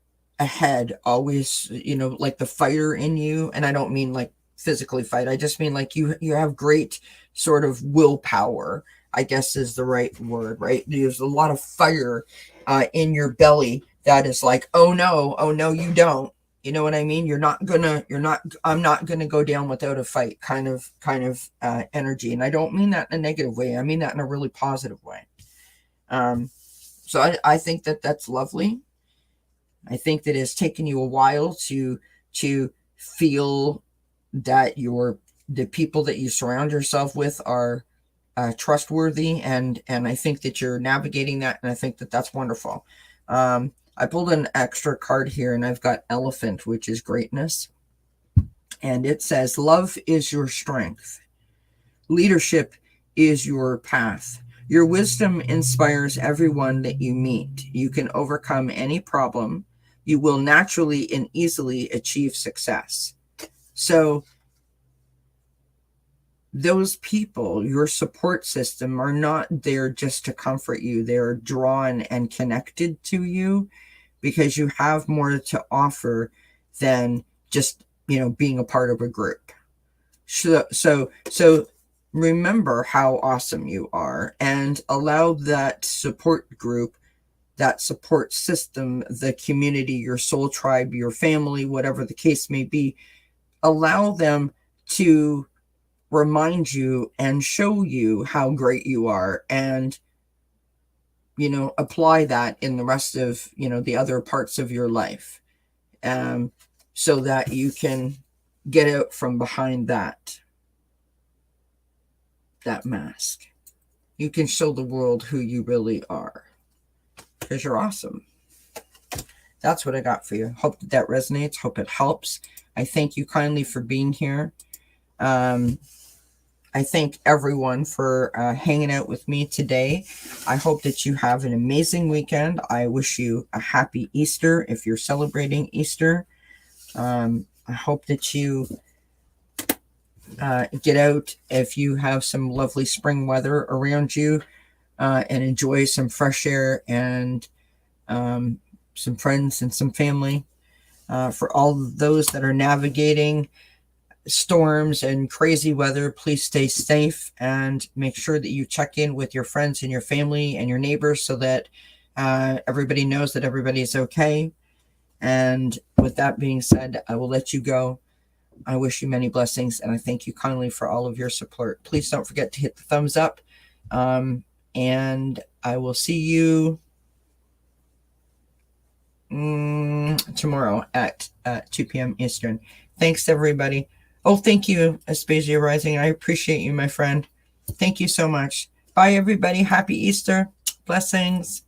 ahead, always, like the fighter in you. And I don't mean like physically fight. I just mean like you have great sort of willpower, I guess is the right word, right? There's a lot of fire in your belly that is like, oh no, you don't. You know what I mean? I'm not gonna go down without a fight kind of energy. And I don't mean that in a negative way. I mean that in a really positive way. So I think that that's lovely. I think that it's taken you a while to feel that the people that you surround yourself with are trustworthy, and I think that you're navigating that, and I think that that's wonderful. I pulled an extra card here, and I've got Elephant, which is greatness, and it says, love is your strength. Leadership is your path. Your wisdom inspires everyone that you meet. You can overcome any problem. You will naturally and easily achieve success. So those people, your support system, are not there just to comfort you. They're drawn and connected to you because you have more to offer than just, being a part of a group. So remember how awesome you are, and allow that support group, that support system, the community, your soul tribe, your family, whatever the case may be, allow them to remind you and show you how great you are, and apply that in the rest of the other parts of your life, so that you can get out from behind that mask. You can show the world who you really are, because you're awesome. That's what I got for you. Hope that resonates. Hope it helps. I thank you kindly for being here. I thank everyone for hanging out with me today. I hope that you have an amazing weekend. I wish you a happy Easter if you're celebrating Easter. I hope that you get out if you have some lovely spring weather around you, and enjoy some fresh air and some friends and some family. For all those that are navigating storms and crazy weather, please stay safe and make sure that you check in with your friends and your family and your neighbors so that everybody knows that everybody is okay. And with that being said, I will let you go. I wish you many blessings, and I thank you kindly for all of your support. Please don't forget to hit the thumbs up, and I will see you tomorrow at 2 p.m. Eastern. Thanks, everybody. Oh, thank you, Aspasia Rising. I appreciate you, my friend. Thank you so much. Bye, everybody. Happy Easter. Blessings.